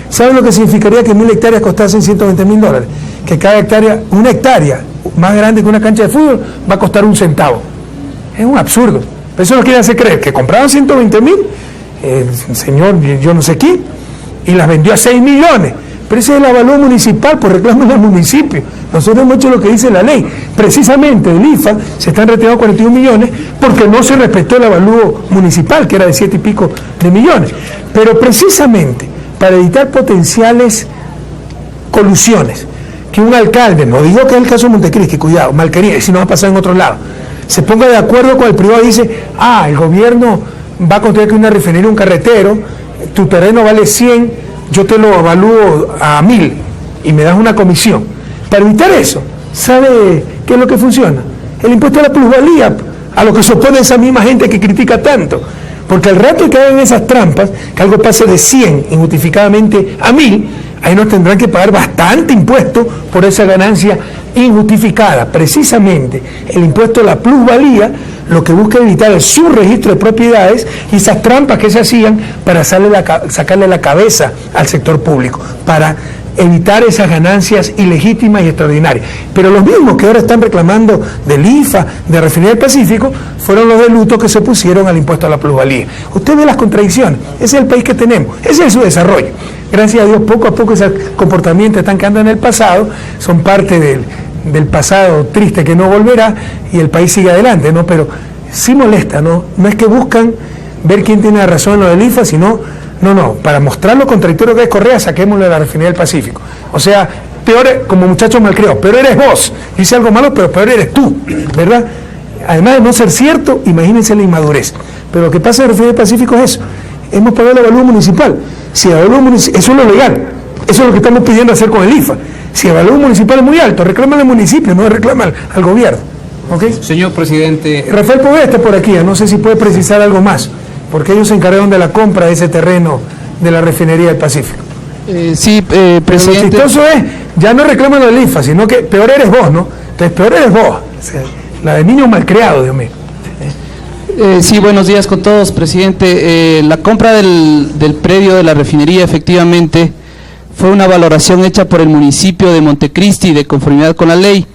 ¿Saben lo que significaría que 1000 hectáreas costasen $120.000? Que cada hectárea, una hectárea más grande que una cancha de fútbol, va a costar 1 centavo. Es un absurdo. Eso lo quieren hacer creer, que compraban 120.000, el señor yo no sé quién, y las vendió a 6 millones. Pero ese es el avalúo municipal, por reclamo del municipio. Nosotros hemos hecho lo que dice la ley. Precisamente del IFA se están retirando 41 millones porque no se respetó el avalúo municipal, que era de 7 y pico de millones. Pero precisamente para evitar potenciales colusiones, que un alcalde, no digo que es el caso de Montecristi, cuidado, Malquería, si no va a pasar en otro lado, se ponga de acuerdo con el privado y dice, el gobierno va a construir aquí una refinería, un carretero, tu terreno vale 100, yo te lo avalúo a 1000 y me das una comisión. Para evitar eso, ¿sabe qué es lo que funciona? El impuesto a la plusvalía, a lo que se opone esa misma gente que critica tanto. Porque al rato que hagan esas trampas, que algo pase de 100 injustificadamente a 1000, ahí nos tendrán que pagar bastante impuesto por esa ganancia injustificada. Precisamente el impuesto a la plusvalía lo que busca evitar es su registro de propiedades y esas trampas que se hacían para sacarle la cabeza al sector público, para evitar esas ganancias ilegítimas y extraordinarias. Pero los mismos que ahora están reclamando del IFA, de Refinería del Pacífico, fueron los de luto que se pusieron al impuesto a la plusvalía. Usted ve las contradicciones, ese es el país que tenemos, ese es su desarrollo. Gracias a Dios, poco a poco esos comportamientos están quedando en el pasado, son parte del pasado triste que no volverá y el país sigue adelante, ¿no? Pero sí molesta, ¿no? No es que buscan ver quién tiene la razón en lo del IFA, sino para mostrar lo contradictorio que es Correa, saquémosle a la Refinería del Pacífico. O sea, peor, como muchachos malcriados, peor eres vos. Dice algo malo, pero peor eres tú, ¿verdad? Además de no ser cierto, imagínense la inmadurez. Pero lo que pasa en la Refinería del Pacífico es eso. Hemos pagado el avalúo municipal. Si el avalúo municipal, eso es lo legal. Eso es lo que estamos pidiendo hacer con el IFA. Si el avalúo municipal es muy alto, reclaman al municipio, no reclaman al gobierno. ¿Okay? Señor presidente. Rafael Poveda está por aquí, no sé si puede precisar algo más, porque ellos se encargaron de la compra de ese terreno de la Refinería del Pacífico. Sí, presidente. Lo chistoso es, ya no reclaman al IFA, sino que peor eres vos, ¿no? Entonces, peor eres vos. O sea, la de niño malcriado, Dios mío. Sí, buenos días con todos, presidente. La compra del predio de la refinería efectivamente fue una valoración hecha por el municipio de Montecristi de conformidad con la ley.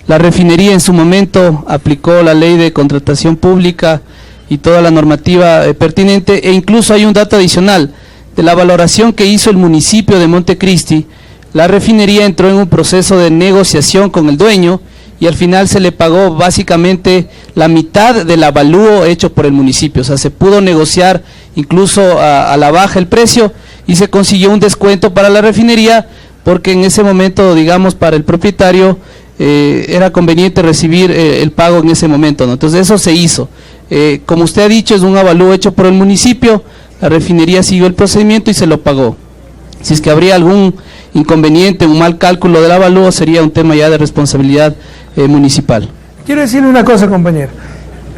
La refinería en su momento aplicó la ley de contratación pública y toda la normativa pertinente, e incluso hay un dato adicional de la valoración que hizo el municipio de Montecristi. La refinería entró en un proceso de negociación con el dueño y al final se le pagó básicamente la mitad del avalúo hecho por el municipio. O sea, se pudo negociar incluso a la baja el precio y se consiguió un descuento para la refinería, porque en ese momento, digamos, para el propietario era conveniente recibir el pago en ese momento, ¿no? Entonces eso se hizo. Como usted ha dicho, es un avalúo hecho por el municipio, la refinería siguió el procedimiento y se lo pagó. Si es que habría algún inconveniente, un mal cálculo del avalúo, sería un tema ya de responsabilidad municipal. Quiero decirle una cosa, compañero.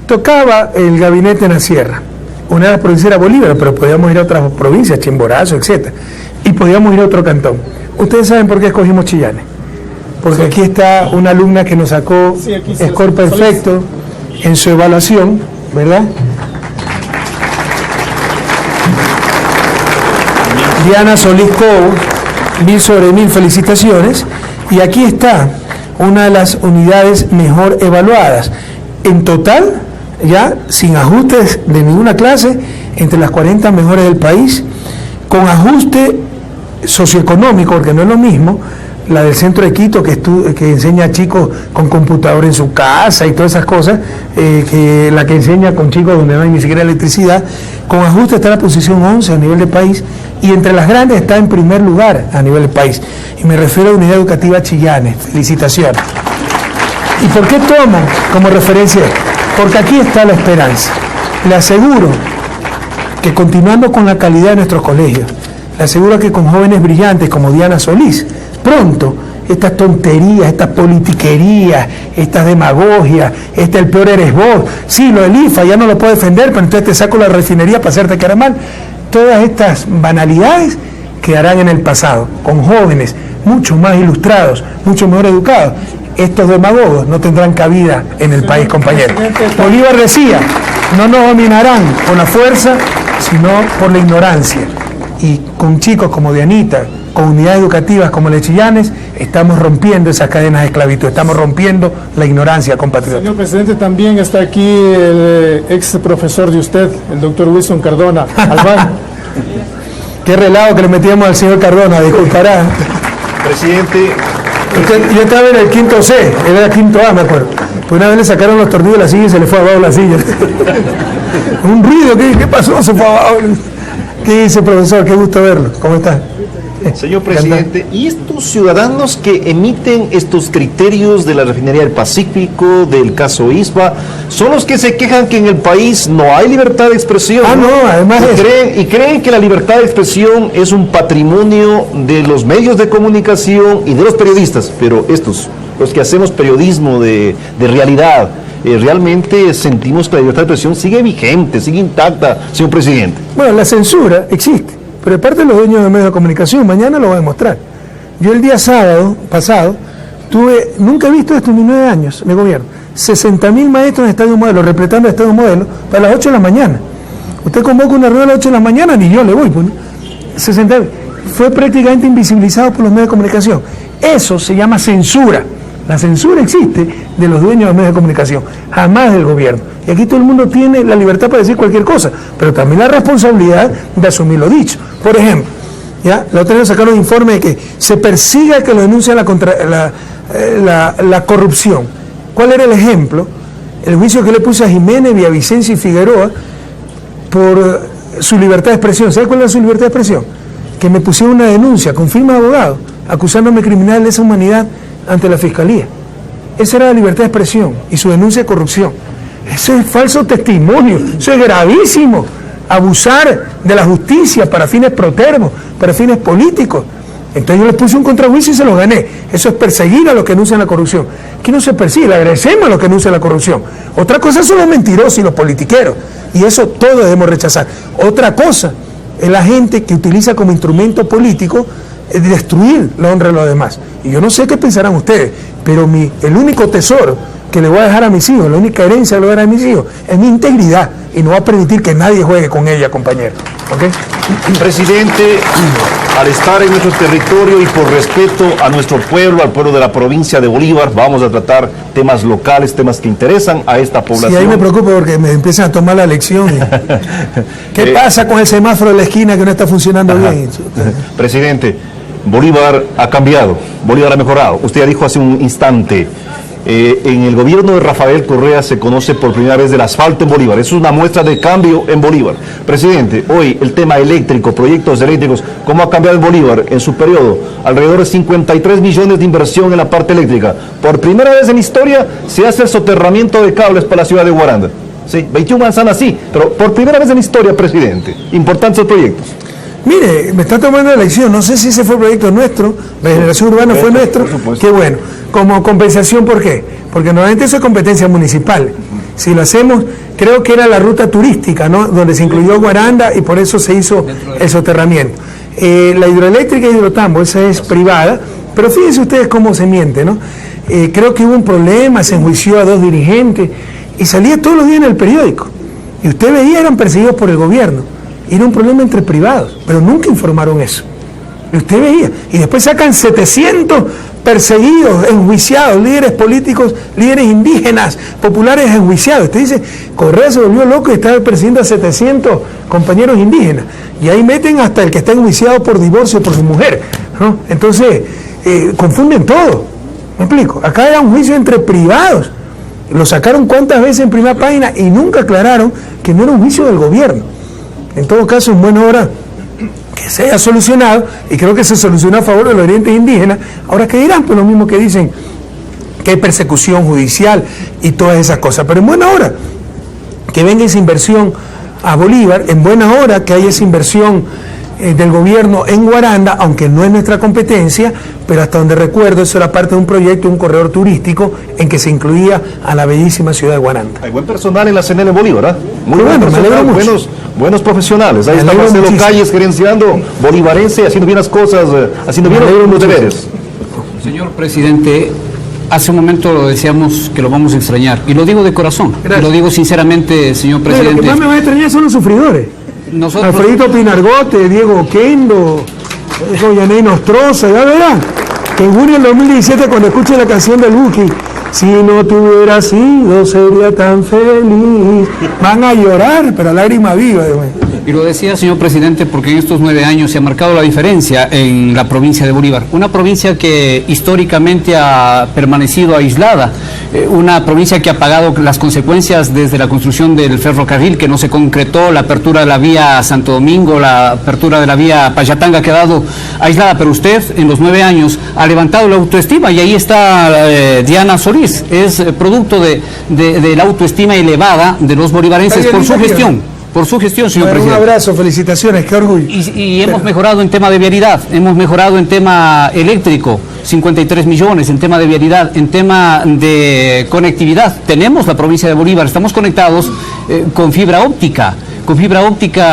Tocaba el gabinete en la sierra. Una de las provincias era Bolívar, pero podíamos ir a otras provincias, Chimborazo, etc. Y podíamos ir a otro cantón. Ustedes saben por qué escogimos Chillanes. Porque aquí está una alumna que nos sacó score perfecto en su evaluación, ¿verdad? Diana Solís Cobo, 1000 sobre 1000, felicitaciones. Y aquí está una de las unidades mejor evaluadas. En total, ya sin ajustes de ninguna clase, entre las 40 mejores del país, con ajuste socioeconómico, porque no es lo mismo la del centro de Quito, que enseña a chicos con computador en su casa y todas esas cosas, que la que enseña con chicos donde no hay ni siquiera electricidad. Con ajuste está en la posición 11 a nivel de país, y entre las grandes está en primer lugar a nivel de país. Y me refiero a la Unidad Educativa Chillanes. Felicitaciones. ¿Y por qué tomo como referencia? Porque aquí está la esperanza. Le aseguro que, continuando con la calidad de nuestros colegios, le aseguro que con jóvenes brillantes como Diana Solís, pronto estas tonterías, estas politiquerías, estas demagogias, el peor eres vos, sí, lo del IFA ya no lo puedo defender, pero entonces te saco la refinería para hacerte quedar mal. Todas estas banalidades quedarán en el pasado, con jóvenes mucho más ilustrados, mucho mejor educados. Estos demagogos no tendrán cabida en el país, compañeros. Bolívar decía, no nos dominarán con la fuerza, sino por la ignorancia. Y con chicos como Dianita, con unidades educativas como la de Chillanes, estamos rompiendo esas cadenas de esclavitud, estamos rompiendo la ignorancia, compatriotas. Señor presidente, también está aquí el ex profesor de usted, el doctor Wilson Cardona Albán. Qué relajo que le metíamos al señor Cardona, disculpará. Presidente. Yo estaba en el quinto C, él era quinto A, me acuerdo. Pues una vez le sacaron los tornillos de la silla y se le fue abajo la silla. Un ruido, ¿qué pasó? Se fue abajo. ¿Qué dice, profesor? Qué gusto verlo. ¿Cómo está? Señor presidente, ¿y estos ciudadanos que emiten estos criterios de la refinería del Pacífico, del caso ISPA, son los que se quejan que en el país no hay libertad de expresión? No, además creen que la libertad de expresión es un patrimonio de los medios de comunicación y de los periodistas, pero estos, los que hacemos periodismo de realidad, realmente sentimos que la libertad de expresión sigue vigente, sigue intacta, señor presidente. Bueno, la censura existe, pero de parte de los dueños de medios de comunicación, mañana lo voy a demostrar. Yo el día sábado pasado nunca he visto esto en mis 9 años de gobierno, 60.000 maestros en Estadio Modelo, repletando Estadio Modelo, para las 8 de la mañana. Usted convoca una reunión a las 8 de la mañana, ni yo le voy, pues, 60.000. Fue prácticamente invisibilizado por los medios de comunicación. Eso se llama censura. La censura existe de los dueños de medios de comunicación, jamás del gobierno. Y aquí todo el mundo tiene la libertad para decir cualquier cosa, pero también la responsabilidad de asumir lo dicho. Por ejemplo, ¿ya? La otra vez sacaron un informe de que se persiga que lo denuncia la corrupción. ¿Cuál era el ejemplo? El juicio que le puse a Jiménez, Villavicencio y Figueroa por su libertad de expresión. ¿Sabe cuál era su libertad de expresión? Que me pusieron una denuncia con firma de abogado, acusándome de criminal de lesa humanidad ante la Fiscalía. Esa era la libertad de expresión y su denuncia de corrupción. Eso es falso testimonio, eso es gravísimo. Abusar de la justicia para fines protervos, para fines políticos. Entonces yo les puse un contrajuicio y se los gané. Eso es perseguir a los que anuncian la corrupción. Aquí no se persigue, le agradecemos a los que anuncian la corrupción. Otra cosa son los mentirosos y los politiqueros. Y eso todo debemos rechazar. Otra cosa es la gente que utiliza como instrumento político destruir la honra de los demás. Y yo no sé qué pensarán ustedes, pero el único tesoro que le voy a dejar a mis hijos, la única herencia que le voy a dar a mis hijos, es mi integridad, y no voy a permitir que nadie juegue con ella, compañero. ¿Okay? Presidente, al estar en nuestro territorio y por respeto a nuestro pueblo, al pueblo de la provincia de Bolívar, vamos a tratar temas locales, temas que interesan a esta población. Sí, ahí me preocupa porque me empiezan a tomar la lección. ¿Qué pasa con el semáforo de la esquina que no está funcionando bien? Presidente, Bolívar ha cambiado, Bolívar ha mejorado. Usted ya dijo hace un instante, en el gobierno de Rafael Correa se conoce por primera vez del asfalto en Bolívar. Eso es una muestra de cambio en Bolívar. Presidente, hoy el tema eléctrico, proyectos eléctricos, ¿cómo ha cambiado en Bolívar en su periodo? Alrededor de 53 millones de inversión en la parte eléctrica. Por primera vez en la historia se hace el soterramiento de cables para la ciudad de Guaranda. Sí, 21 manzanas sí, pero por primera vez en la historia, presidente. Importantes proyectos. Mire, me está tomando la elección, no sé si ese fue el proyecto nuestro, Regeneración Urbana fue nuestro, qué bueno. Como compensación, ¿por qué? Porque normalmente eso es competencia municipal. Si lo hacemos, creo que era la ruta turística, ¿no? Donde se incluyó Guaranda y por eso se hizo el soterramiento. La hidroeléctrica Hidrotambo, esa es privada, pero fíjense ustedes cómo se miente, ¿no? Creo que hubo un problema, se enjuició a 2 dirigentes y salía todos los días en el periódico. Y usted veía, eran perseguidos por el gobierno. Era un problema entre privados, pero nunca informaron eso. Y usted veía. Y después sacan 700 perseguidos, enjuiciados, líderes políticos, líderes indígenas, populares enjuiciados. Usted dice, Correa se volvió loco y estaba persiguiendo a 700 compañeros indígenas. Y ahí meten hasta el que está enjuiciado por divorcio por su mujer, ¿no? Entonces, confunden todo. ¿Me explico? Acá era un juicio entre privados. Lo sacaron cuántas veces en primera página y nunca aclararon que no era un juicio del gobierno. En todo caso, en buena hora que se haya solucionado, y creo que se solucionó a favor de los orientes indígenas. Ahora, ¿qué dirán? Pues lo mismo que dicen que hay persecución judicial y todas esas cosas. Pero en buena hora que venga esa inversión a Bolívar, en buena hora que haya esa inversión del gobierno en Guaranda, aunque no es nuestra competencia, pero hasta donde recuerdo eso era parte de un proyecto, un corredor turístico en que se incluía a la bellísima ciudad de Guaranda. Hay buen personal en la CNL Bolívar, ¿eh? Muy bueno, me alegro mucho. Buenos profesionales. Ahí está Marcelo Calles gerenciando bolivarense, haciendo bien las cosas, haciendo bien los deberes. Señor presidente, hace un momento lo decíamos que lo vamos a extrañar, y lo digo de corazón. Gracias. Lo digo sinceramente, señor presidente. Lo que más me va a extrañar son los sufridores. Nosotros... Alfredito Pinargote, Diego Oquendo, Yaney Nostroza, ya verán que en junio del 2017, cuando escuche la canción del Buki, si no te hubiera sido, sería tan feliz, van a llorar, pero lágrima viva. Y lo decía, señor presidente, porque en estos 9 años se ha marcado la diferencia en la provincia de Bolívar, una provincia que históricamente ha permanecido aislada, una provincia que ha pagado las consecuencias desde la construcción del ferrocarril, que no se concretó, la apertura de la vía Santo Domingo, la apertura de la vía Payatanga ha quedado aislada, pero usted en los 9 años ha levantado la autoestima, y ahí está Diana Solís, es producto de la autoestima elevada de los bolivarenses por su gestión. Por su gestión, señor presidente. Un abrazo, felicitaciones, qué orgullo. Y hemos mejorado en tema de vialidad, hemos mejorado en tema eléctrico, 53 millones, en tema de vialidad, en tema de conectividad. Tenemos la provincia de Bolívar, estamos conectados con fibra óptica,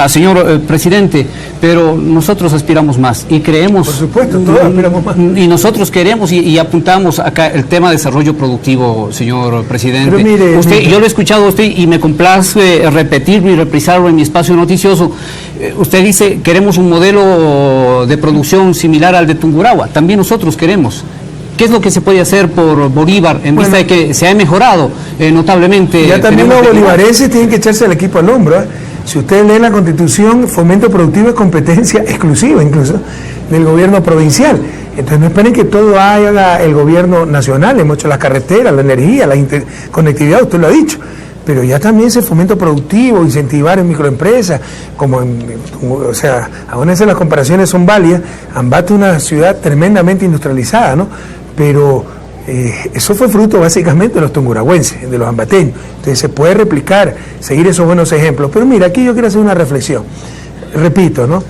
señor presidente, pero nosotros aspiramos más y creemos... Por supuesto, todos aspiramos más. Y nosotros queremos y apuntamos acá el tema de desarrollo productivo, señor presidente. Pero mire, yo lo he escuchado a usted y me complace repetirlo y reprisarlo en mi espacio noticioso. Usted dice, queremos un modelo de producción similar al de Tungurahua. También nosotros queremos. ¿Qué es lo que se puede hacer por Bolívar en vista de que se ha mejorado notablemente? Ya también los bolivarenses tienen que echarse el equipo al hombro, ¿eh? Si ustedes leen la Constitución, fomento productivo es competencia exclusiva incluso del gobierno provincial. Entonces no esperen que todo haga el gobierno nacional. Hemos hecho las carreteras, la energía, la conectividad, usted lo ha dicho. Pero ya también ese fomento productivo, incentivar en microempresas, o sea, aún así las comparaciones son válidas. Ambato es una ciudad tremendamente industrializada, ¿no? Pero Eso fue fruto básicamente de los tunguragüenses, de los ambateños. Entonces se puede replicar, seguir esos buenos ejemplos. Pero mira, aquí yo quiero hacer una reflexión. Repito, ¿no?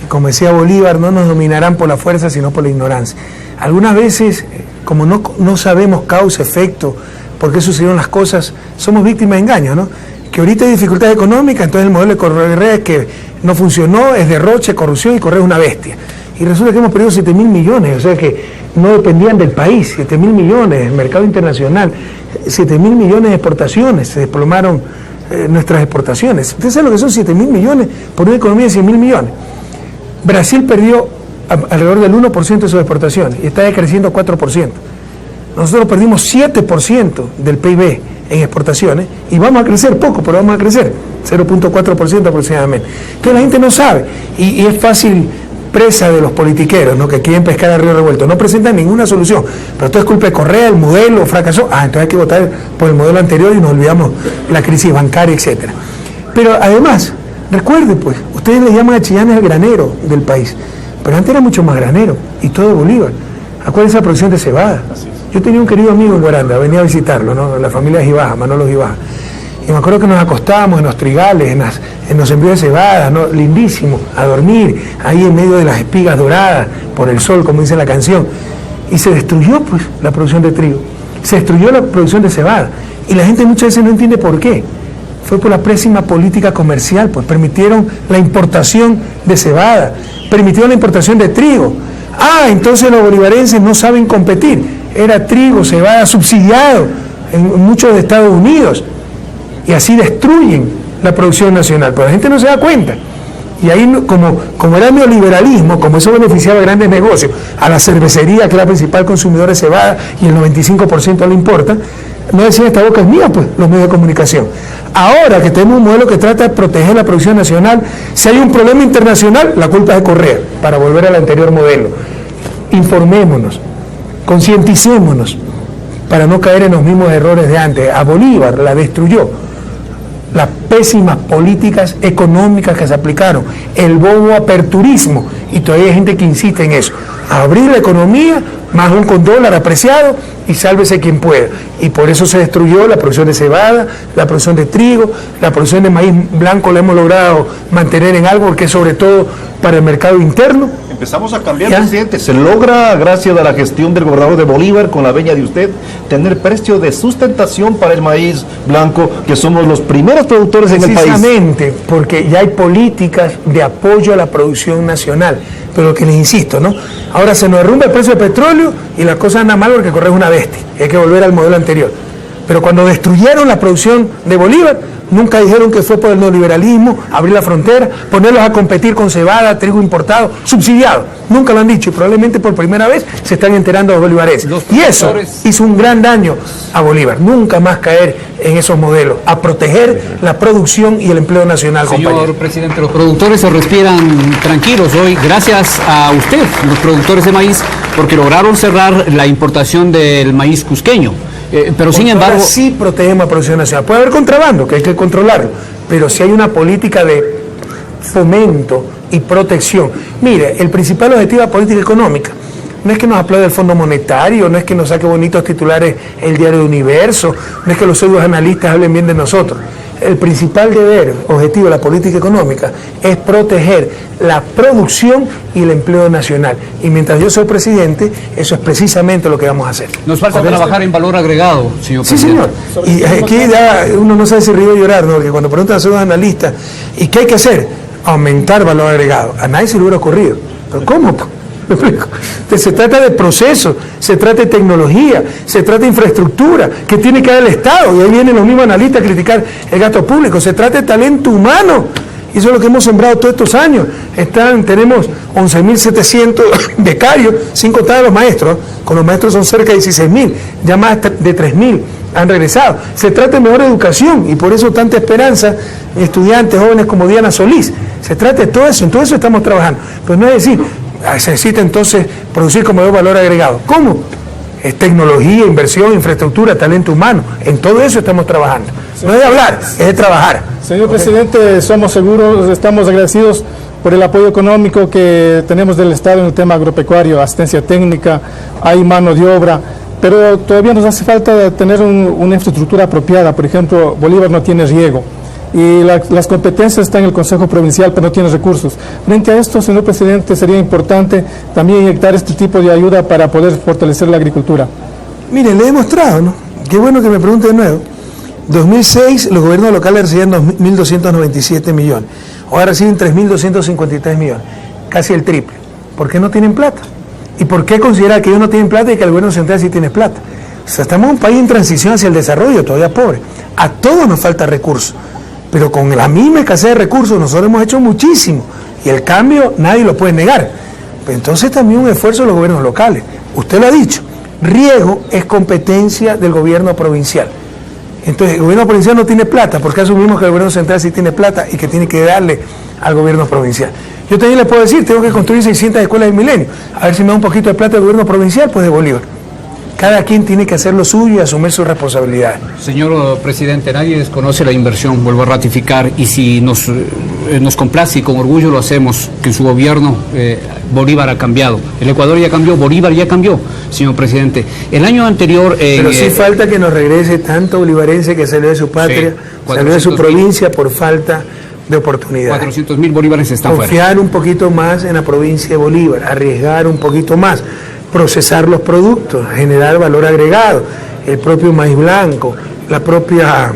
Como decía Bolívar, no nos dominarán por la fuerza, sino por la ignorancia. Algunas veces, como no sabemos causa, efecto, por qué sucedieron las cosas, somos víctimas de engaños, ¿no? Que ahorita hay dificultades económicas, entonces el modelo de Correa es que no funcionó, es derroche, corrupción, y Correa es una bestia. Y resulta que hemos perdido 7.000 millones, o sea que no dependían del país, 7.000 millones, el mercado internacional, 7.000 millones de exportaciones, se desplomaron nuestras exportaciones. Ustedes saben lo que son 7.000 millones por una economía de 100.000 millones. Brasil perdió alrededor del 1% de sus exportaciones y está decreciendo 4%. Nosotros perdimos 7% del PIB en exportaciones y vamos a crecer poco, pero vamos a crecer 0.4% aproximadamente. Entonces la gente no sabe y es fácil presa de los politiqueros, ¿no? Que quieren pescar a río revuelto, no presentan ninguna solución, pero todo es culpa de Correa, el modelo fracasó, entonces hay que votar por el modelo anterior y nos olvidamos la crisis bancaria, etcétera. Pero además, recuerde pues, ustedes le llaman a Chillán el granero del país, pero antes era mucho más granero, y todo de Bolívar. Acuérdense la producción de cebada. Yo tenía un querido amigo en Guaranda, venía a visitarlo, ¿no? La familia Gibaja, Manolo Gibaja. Y me acuerdo que nos acostábamos en los trigales, en los sembríos de cebada, ¿no? Lindísimo, a dormir, ahí en medio de las espigas doradas, por el sol, como dice la canción. Y se destruyó, pues, la producción de trigo. Se destruyó la producción de cebada. Y la gente muchas veces no entiende por qué. Fue por la pésima política comercial, pues permitieron la importación de cebada, permitieron la importación de trigo. Entonces los bolivarenses no saben competir. Era trigo, cebada subsidiado en muchos de Estados Unidos. Y así destruyen la producción nacional, pero la gente no se da cuenta. Y ahí, como era el neoliberalismo, como eso beneficiaba a grandes negocios, a la cervecería, que es la principal consumidora de cebada, y el 95% le importa, no decían esta boca es mía, pues, los medios de comunicación. Ahora que tenemos un modelo que trata de proteger la producción nacional, si hay un problema internacional, la culpa es de Correa, para volver al anterior modelo. Informémonos, concienticémonos, para no caer en los mismos errores de antes. A Bolívar la destruyó las pésimas políticas económicas que se aplicaron, el bobo aperturismo, y todavía hay gente que insiste en eso, abrir la economía, más aún con dólar apreciado, y sálvese quien pueda. Y por eso se destruyó la producción de cebada, la producción de trigo, la producción de maíz blanco la hemos logrado mantener en algo, porque es sobre todo para el mercado interno. Empezamos a cambiar, presidente. Se logra, gracias a la gestión del gobernador de Bolívar, con la veña de usted, tener precio de sustentación para el maíz blanco, que somos los primeros productores en el país. Precisamente, porque ya hay políticas de apoyo a la producción nacional. Pero lo que les insisto, ¿no? Ahora se nos derrumba el precio del petróleo y las cosas andan mal porque Correa es una bestia. Hay que volver al modelo anterior. Pero cuando destruyeron la producción de Bolívar, nunca dijeron que fue por el neoliberalismo, abrir la frontera, ponerlos a competir con cebada, trigo importado, subsidiado. Nunca lo han dicho y probablemente por primera vez se están enterando los bolivarenses. Y eso hizo un gran daño a Bolívar. Nunca más caer en esos modelos, a proteger la producción y el empleo nacional. Señor compañero presidente, los productores se respiran tranquilos hoy, gracias a usted, los productores de maíz, porque lograron cerrar la importación del maíz cusqueño. Pero sin embargo... sí protegemos la producción nacional. Puede haber contrabando, que hay que controlarlo, pero si hay una política de fomento y protección. Mire, el principal objetivo de la política económica no es que nos aplaude el Fondo Monetario, no es que nos saque bonitos titulares el Diario Universo, no es que los pseudos analistas hablen bien de nosotros. El principal deber, objetivo de la política económica es proteger la producción y el empleo nacional. Y mientras yo soy presidente, eso es precisamente lo que vamos a hacer. Nos falta trabajar en valor agregado, señor presidente. Sí, señor. Y aquí ya uno no sabe si río o llorar, ¿no? Porque cuando preguntan a los analistas, ¿y qué hay que hacer? Aumentar valor agregado. A nadie se le hubiera ocurrido. ¿Pero cómo? Se trata de procesos, se trata de tecnología, se trata de infraestructura que tiene que dar el Estado, y ahí vienen los mismos analistas a criticar el gasto público. Se trata de talento humano, y eso es lo que hemos sembrado todos estos años. Tenemos 11.700 becarios, sin contar a los maestros. Con los maestros son cerca de 16.000, ya más de 3.000 han regresado. Se trata de mejor educación, y por eso tanta esperanza en estudiantes jóvenes como Diana Solís. Se trata de todo eso, en todo eso estamos trabajando. Pues no es decir, se necesita entonces producir con mayor valor agregado. ¿Cómo? Es tecnología, inversión, infraestructura, talento humano. En todo eso estamos trabajando. No es de hablar, es de trabajar. Señor presidente, somos seguros, estamos agradecidos por el apoyo económico que tenemos del Estado en el tema agropecuario, asistencia técnica, hay mano de obra. pero todavía nos hace falta tener una infraestructura apropiada. Por ejemplo, Bolívar no tiene riego y las competencias están en el Consejo Provincial, pero no tiene recursos. Frente a esto, señor presidente, sería importante también inyectar este tipo de ayuda para poder fortalecer la agricultura. Mire, le he demostrado, ¿no? Qué bueno que me pregunte de nuevo. 2006 los gobiernos locales recibían 2.297 millones, ahora reciben 3.253 millones, casi el triple. ¿Por qué no tienen plata? ¿Y por qué considerar que ellos no tienen plata y que el gobierno central sí tiene plata? O sea, estamos en un país en transición hacia el desarrollo, todavía pobre. A todos nos falta recursos, pero con la misma escasez de recursos nosotros hemos hecho muchísimo y el cambio nadie lo puede negar. Pero entonces también un esfuerzo de los gobiernos locales. Usted lo ha dicho, riego es competencia del gobierno provincial. Entonces el gobierno provincial no tiene plata, porque asumimos que el gobierno central sí tiene plata y que tiene que darle al gobierno provincial. Yo también le puedo decir, tengo que construir 600 escuelas del milenio, a ver si me da un poquito de plata el gobierno provincial, pues de Bolívar. Cada quien tiene que hacer lo suyo y asumir sus responsabilidades. Señor presidente, nadie desconoce la inversión, vuelvo a ratificar, y si nos complace y con orgullo lo hacemos, que en su gobierno Bolívar ha cambiado. El Ecuador ya cambió, Bolívar ya cambió, señor presidente. El año anterior... Pero sí falta que nos regrese tanto bolivarense que salió de su patria, sí, salió de su provincia por falta de oportunidad. 400.000 bolívares están fuera. Confiar un poquito más en la provincia de Bolívar, arriesgar un poquito más, procesar los productos, generar valor agregado, el propio maíz blanco, la propia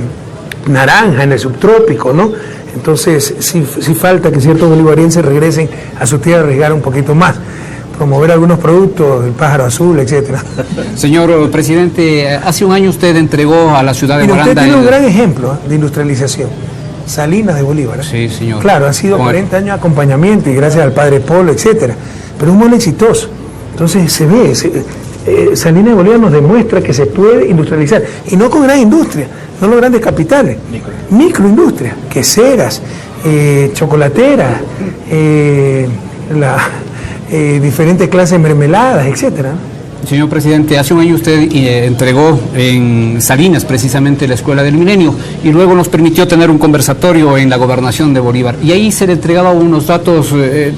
naranja en el subtrópico, ¿no? Entonces, sí falta que ciertos bolivarienses regresen a su tierra a arriesgar un poquito más, promover algunos productos, el pájaro azul, etcétera. Señor presidente, hace un año usted entregó a la ciudad de Guaranda... Usted tiene un gran ejemplo de industrialización, Salinas de Bolívar. Sí, señor. Claro, ha sido 40 años de acompañamiento y gracias al padre Polo, etcétera, pero es muy exitoso. Entonces se ve, Salinas de Bolívar nos demuestra que se puede industrializar, y no con gran industria, no los grandes capitales, microindustria, queseras, chocolateras, diferentes clases de mermeladas, etcétera. Señor presidente, hace un año usted entregó en Salinas precisamente la Escuela del Milenio y luego nos permitió tener un conversatorio en la gobernación de Bolívar. Y ahí se le entregaba unos datos,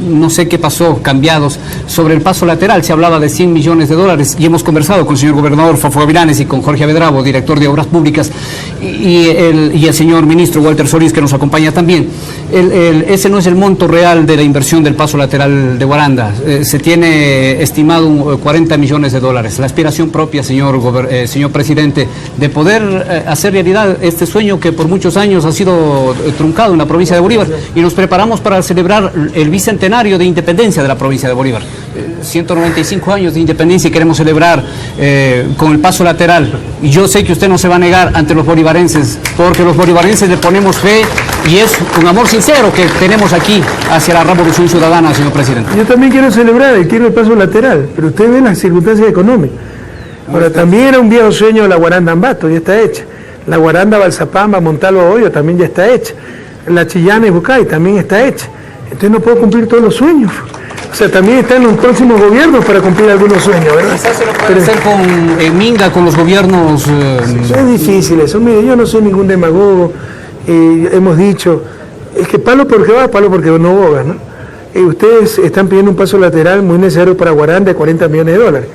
no sé qué pasó, cambiados, sobre el paso lateral. Se hablaba de 100 millones de dólares y hemos conversado con el señor gobernador Fafo Gavilanes y con Jorge Avedravo, director de Obras Públicas, y el señor ministro Walter Solís, que nos acompaña también. Ese no es el monto real de la inversión del paso lateral de Guaranda. Se tiene estimado 40 millones de dólares. La aspiración propia, señor presidente, de poder hacer realidad este sueño que por muchos años ha sido truncado en la provincia de Bolívar, y nos preparamos para celebrar el bicentenario de independencia de la provincia de Bolívar. 195 años de independencia y queremos celebrar con el paso lateral. Y yo sé que usted no se va a negar ante los bolivarenses, porque los bolivarenses le ponemos fe y es un amor sincero que tenemos aquí hacia la Revolución Ciudadana, señor presidente. Yo también quiero celebrar y quiero el paso lateral, pero usted ve las circunstancias económicas. Ahora, también era un viejo sueño la Guaranda Ambato, ya está hecha. La Guaranda Balsapamba, Montalvo Hoyo también ya está hecha. La Chillana y Bucay también está hecha. Entonces no puedo cumplir todos los sueños. O sea, también están los próximos gobiernos para cumplir algunos sueños, ¿verdad? Quizás se lo puede hacer con Minga, con los gobiernos... Eso es difícil, eso. Mire, yo no soy ningún demagogo. Hemos dicho, es que palo porque va, palo porque no boga, ¿no? Ustedes están pidiendo un paso lateral muy necesario para Guaranda de 40 millones de dólares.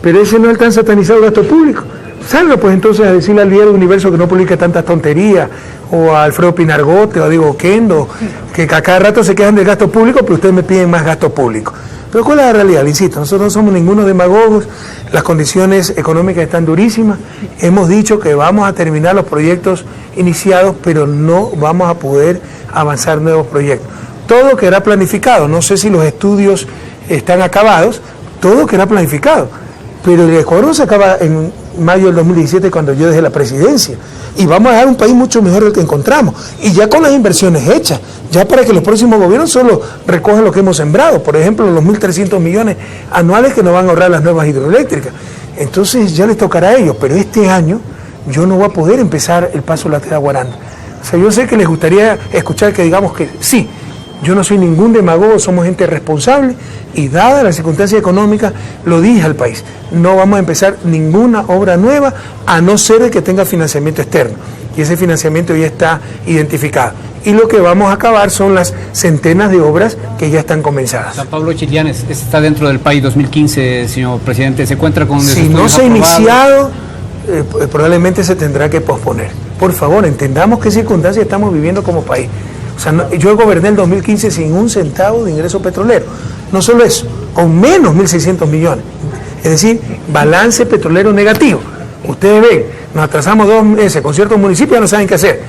Pero ese no alcanza a satanizar el gasto público. Salga pues entonces a decirle al Diario Universo que no publique tantas tonterías, o a Alfredo Pinargote, o a Diego Kendo, que a cada rato se quejan del gasto público, pero ustedes me piden más gasto público. Pero ¿cuál es la realidad? Le insisto, nosotros no somos ninguno demagogos, las condiciones económicas están durísimas, hemos dicho que vamos a terminar los proyectos iniciados, pero no vamos a poder avanzar nuevos proyectos. Todo quedará planificado, no sé si los estudios están acabados, todo quedará planificado, pero el Ecuador no se acaba en mayo del 2017 cuando yo dejé la presidencia, y vamos a dejar un país mucho mejor del que encontramos, y ya con las inversiones hechas, ya para que los próximos gobiernos solo recojan lo que hemos sembrado, por ejemplo los 1.300 millones anuales que nos van a ahorrar las nuevas hidroeléctricas. Entonces ya les tocará a ellos, pero este año yo no voy a poder empezar el paso lateral a Guaranda. O sea, yo sé que les gustaría escuchar que digamos que sí, yo no soy ningún demagogo, somos gente responsable y dada las circunstancias económicas, lo dije al país, no vamos a empezar ninguna obra nueva a no ser de que tenga financiamiento externo, y ese financiamiento ya está identificado. y lo que vamos a acabar son las centenas de obras que ya están comenzadas. San Pablo Chillanes está dentro del PAI 2015, señor presidente. ¿Se encuentra con si no se ha iniciado, probablemente se tendrá que posponer. Por favor, entendamos qué circunstancias estamos viviendo como país. O sea, yo goberné el 2015 sin un centavo de ingreso petrolero. No solo eso, con menos 1.600 millones. Es decir, balance petrolero negativo. Ustedes ven, nos atrasamos 2 meses con ciertos municipios, ya no saben qué hacer.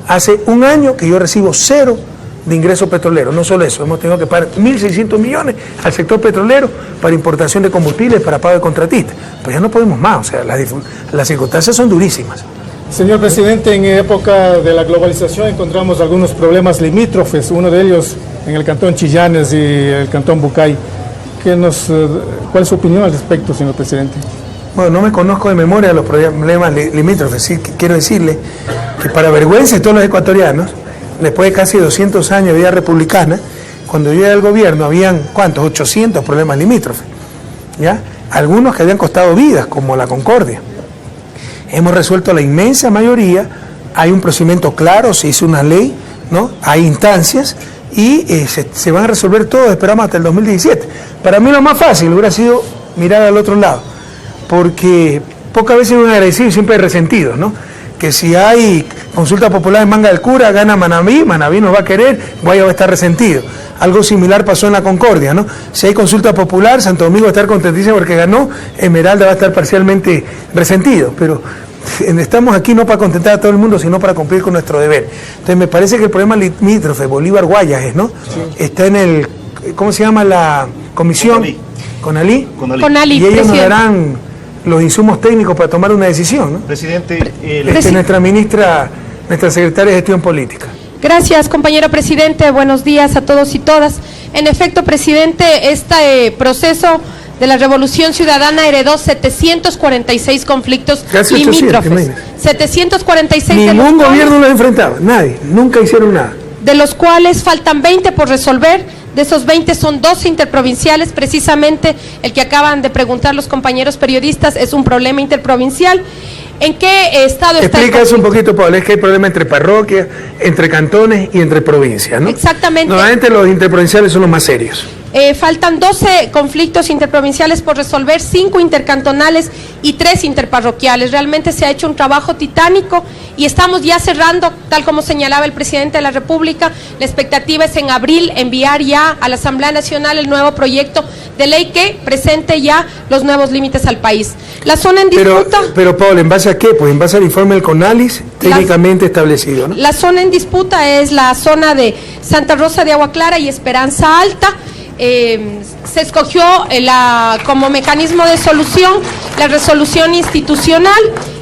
Hace un año que yo recibo 0 de ingreso petrolero. No solo eso, hemos tenido que pagar 1.600 millones al sector petrolero para importación de combustibles, para pago de contratistas. Pues ya no podemos más, o sea, las circunstancias son durísimas. Señor presidente, en época de la globalización encontramos algunos problemas limítrofes, uno de ellos en el cantón Chillanes y el cantón Bucay. ¿Cuál es su opinión al respecto, señor presidente? Bueno, no me conozco de memoria los problemas limítrofes, sí que quiero decirle que para vergüenza de todos los ecuatorianos, después de casi 200 años de vida republicana, cuando yo llegué al gobierno habían, ¿cuántos? 800 problemas limítrofes, ¿ya? Algunos que habían costado vidas, como la Concordia. Hemos resuelto la inmensa mayoría, hay un procedimiento claro, se hizo una ley, ¿no? Hay instancias y se van a resolver todos, esperamos hasta el 2017. Para mí lo más fácil hubiera sido mirar al otro lado, porque pocas veces hay un agradecido y siempre hay resentidos, ¿no? Que si hay consulta popular en Manga del Cura, gana Manabí, Manabí nos va a querer, Guaya va a estar resentido. Algo similar pasó en la Concordia, ¿no? Si hay consulta popular, Santo Domingo va a estar contentísimo porque ganó, Esmeralda va a estar parcialmente resentido, pero estamos aquí no para contentar a todo el mundo, sino para cumplir con nuestro deber. Entonces me parece que el problema limítrofe, Bolívar-Guayas, ¿no? Sí. Está en el, ¿cómo se llama la comisión? ¿Conalí? Conalí, y ellos nos darán los insumos técnicos para tomar una decisión, ¿no? Presidente, nuestra ministra, nuestra secretaria de Gestión Política. Gracias, compañero presidente. Buenos días a todos y todas. En efecto, presidente, este proceso de la Revolución Ciudadana heredó 746 conflictos limítrofes. 746 Ningún gobierno lo ha enfrentado, nadie, nunca hicieron nada. De los cuales faltan 20 por resolver. De esos 20 son 12 interprovinciales, precisamente el que acaban de preguntar los compañeros periodistas es un problema interprovincial. ¿En qué estado está? Explica eso un poquito, Pablo, es que hay problema entre parroquias, entre cantones y entre provincias, ¿no? Exactamente. Normalmente los interprovinciales son los más serios. Faltan 12 conflictos interprovinciales por resolver, 5 intercantonales y 3 interparroquiales. Realmente se ha hecho un trabajo titánico y estamos ya cerrando, tal como señalaba el presidente de la República. La expectativa es en abril enviar ya a la Asamblea Nacional el nuevo proyecto de ley que presente ya los nuevos límites al país. La zona en disputa... Pero Pablo, ¿en base a qué? Pues en base al informe del CONALIS técnicamente establecido, ¿no? La zona en disputa es la zona de Santa Rosa de Agua Clara y Esperanza Alta. Se escogió como mecanismo de solución la resolución institucional.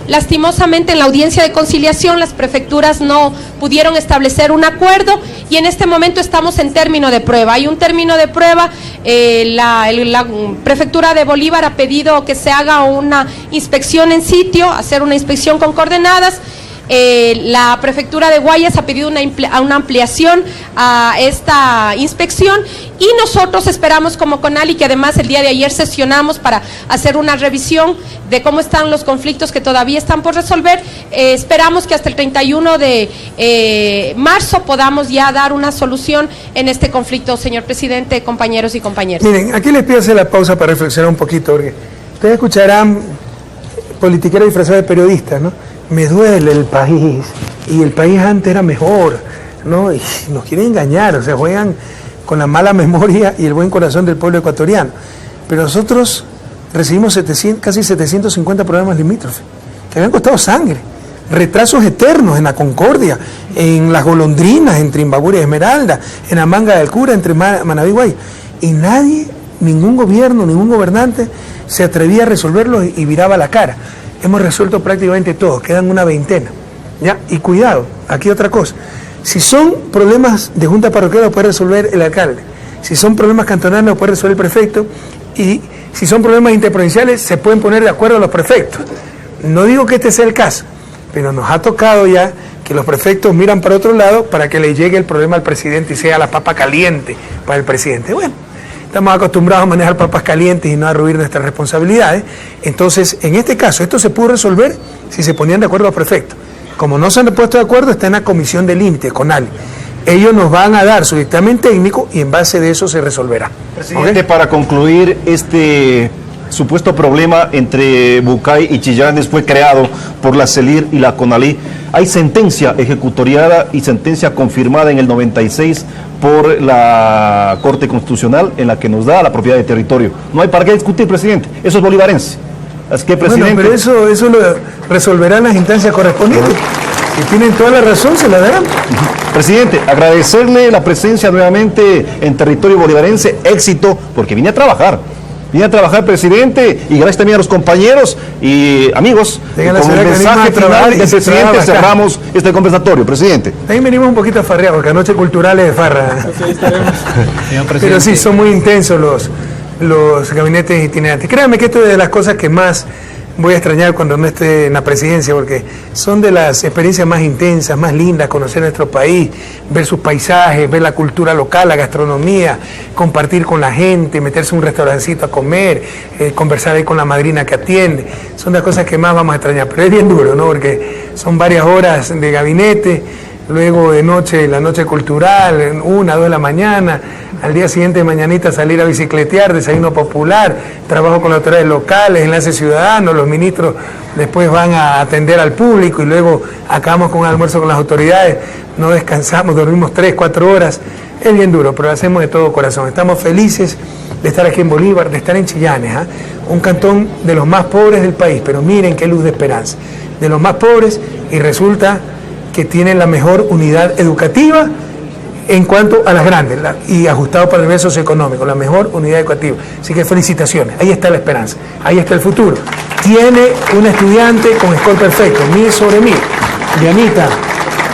Lastimosamente en la audiencia de conciliación las prefecturas no pudieron establecer un acuerdo y en este momento estamos en término de prueba. Hay un término de prueba, la prefectura de Bolívar ha pedido que se haga una inspección en sitio, hacer una inspección con coordenadas. La prefectura de Guayas ha pedido una ampliación a esta inspección y nosotros esperamos como CONALI, que además el día de ayer sesionamos para hacer una revisión de cómo están los conflictos que todavía están por resolver, esperamos que hasta el 31 de marzo podamos ya dar una solución en este conflicto, señor presidente, compañeros y compañeras. Miren, aquí les pido hacer la pausa para reflexionar un poquito, porque ustedes escucharán politiqueros disfrazados de periodistas, ¿no? Me duele el país, y el país antes era mejor, ¿no? Y nos quieren engañar, o sea, juegan con la mala memoria y el buen corazón del pueblo ecuatoriano. Pero nosotros recibimos casi 750 programas limítrofes, que habían costado sangre, retrasos eternos en la Concordia, en las Golondrinas, entre Imbabura y Esmeralda, en la Manga del Cura, entre Manabí y Guay. Y nadie, ningún gobierno, ningún gobernante se atrevía a resolverlo y viraba la cara. Hemos resuelto prácticamente todo, quedan una veintena, ¿ya? Y cuidado, aquí otra cosa, si son problemas de junta parroquial lo puede resolver el alcalde, si son problemas cantonales lo puede resolver el prefecto, y si son problemas interprovinciales se pueden poner de acuerdo los prefectos. No digo que este sea el caso, pero nos ha tocado ya que los prefectos miran para otro lado para que le llegue el problema al presidente y sea la papa caliente para el presidente. Bueno, estamos acostumbrados a manejar papas calientes y no a arruinar nuestras responsabilidades. Entonces, en este caso, esto se pudo resolver si se ponían de acuerdo los prefectos. Como no se han puesto de acuerdo, está en la comisión de límite, CONALI. ellos nos van a dar su dictamen técnico y en base de eso se resolverá. Presidente, para concluir, este supuesto problema entre Bucay y Chillanes fue creado por la CELIR y la CONALI. Hay sentencia ejecutoriada y sentencia confirmada en el 96 por la Corte Constitucional en la que nos da la propiedad de territorio. No hay para qué discutir, presidente. Eso es bolivarense. Así que, presidente... Bueno, pero eso lo resolverán las instancias correspondientes. Si tienen toda la razón, se la darán. Presidente, agradecerle la presencia nuevamente en territorio bolivarense. Éxito, porque vine a trabajar. Vine a trabajar, presidente, y gracias también a los compañeros y amigos. Con el mensaje final del presidente cerramos este conversatorio, presidente. También venimos un poquito a farrear, porque anoche cultural es de farra. Pero sí, son muy intensos los gabinetes itinerantes. Créanme que esto es de las cosas que más voy a extrañar cuando no esté en la presidencia, porque son de las experiencias más intensas, más lindas, conocer nuestro país, ver sus paisajes, ver la cultura local, la gastronomía, compartir con la gente, meterse en un restaurancito a comer, conversar ahí con la madrina que atiende. Son las cosas que más vamos a extrañar, pero es bien duro, ¿no? Porque son varias horas de gabinete, luego de noche, la noche cultural, 1, 2 de la mañana, al día siguiente de mañanita salir a bicicletear, desayuno popular, trabajo con las autoridades locales, enlace ciudadano, los ministros después van a atender al público y luego acabamos con un almuerzo con las autoridades, no descansamos, dormimos 3, 4 horas, es bien duro, pero lo hacemos de todo corazón. Estamos felices de estar aquí en Bolívar, de estar en Chillanes, un cantón de los más pobres del país, pero miren qué luz de esperanza, de los más pobres, y resulta que tienen la mejor unidad educativa en cuanto a las grandes y ajustado para el nivel socioeconómico, la mejor unidad educativa. Así que felicitaciones, ahí está la esperanza, ahí está el futuro. Tiene una estudiante con score perfecto, 1000 sobre 1000, Dianita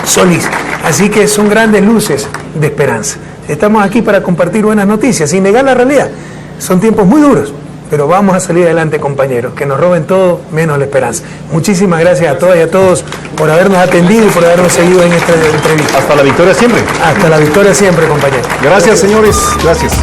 Solís. Así que son grandes luces de esperanza. Estamos aquí para compartir buenas noticias, sin negar la realidad. Son tiempos muy duros, pero vamos a salir adelante, compañeros, que nos roben todo menos la esperanza. Muchísimas gracias a todas y a todos por habernos atendido y por habernos seguido en esta entrevista. Hasta la victoria siempre. Hasta la victoria siempre, compañeros. Gracias, señores. Gracias.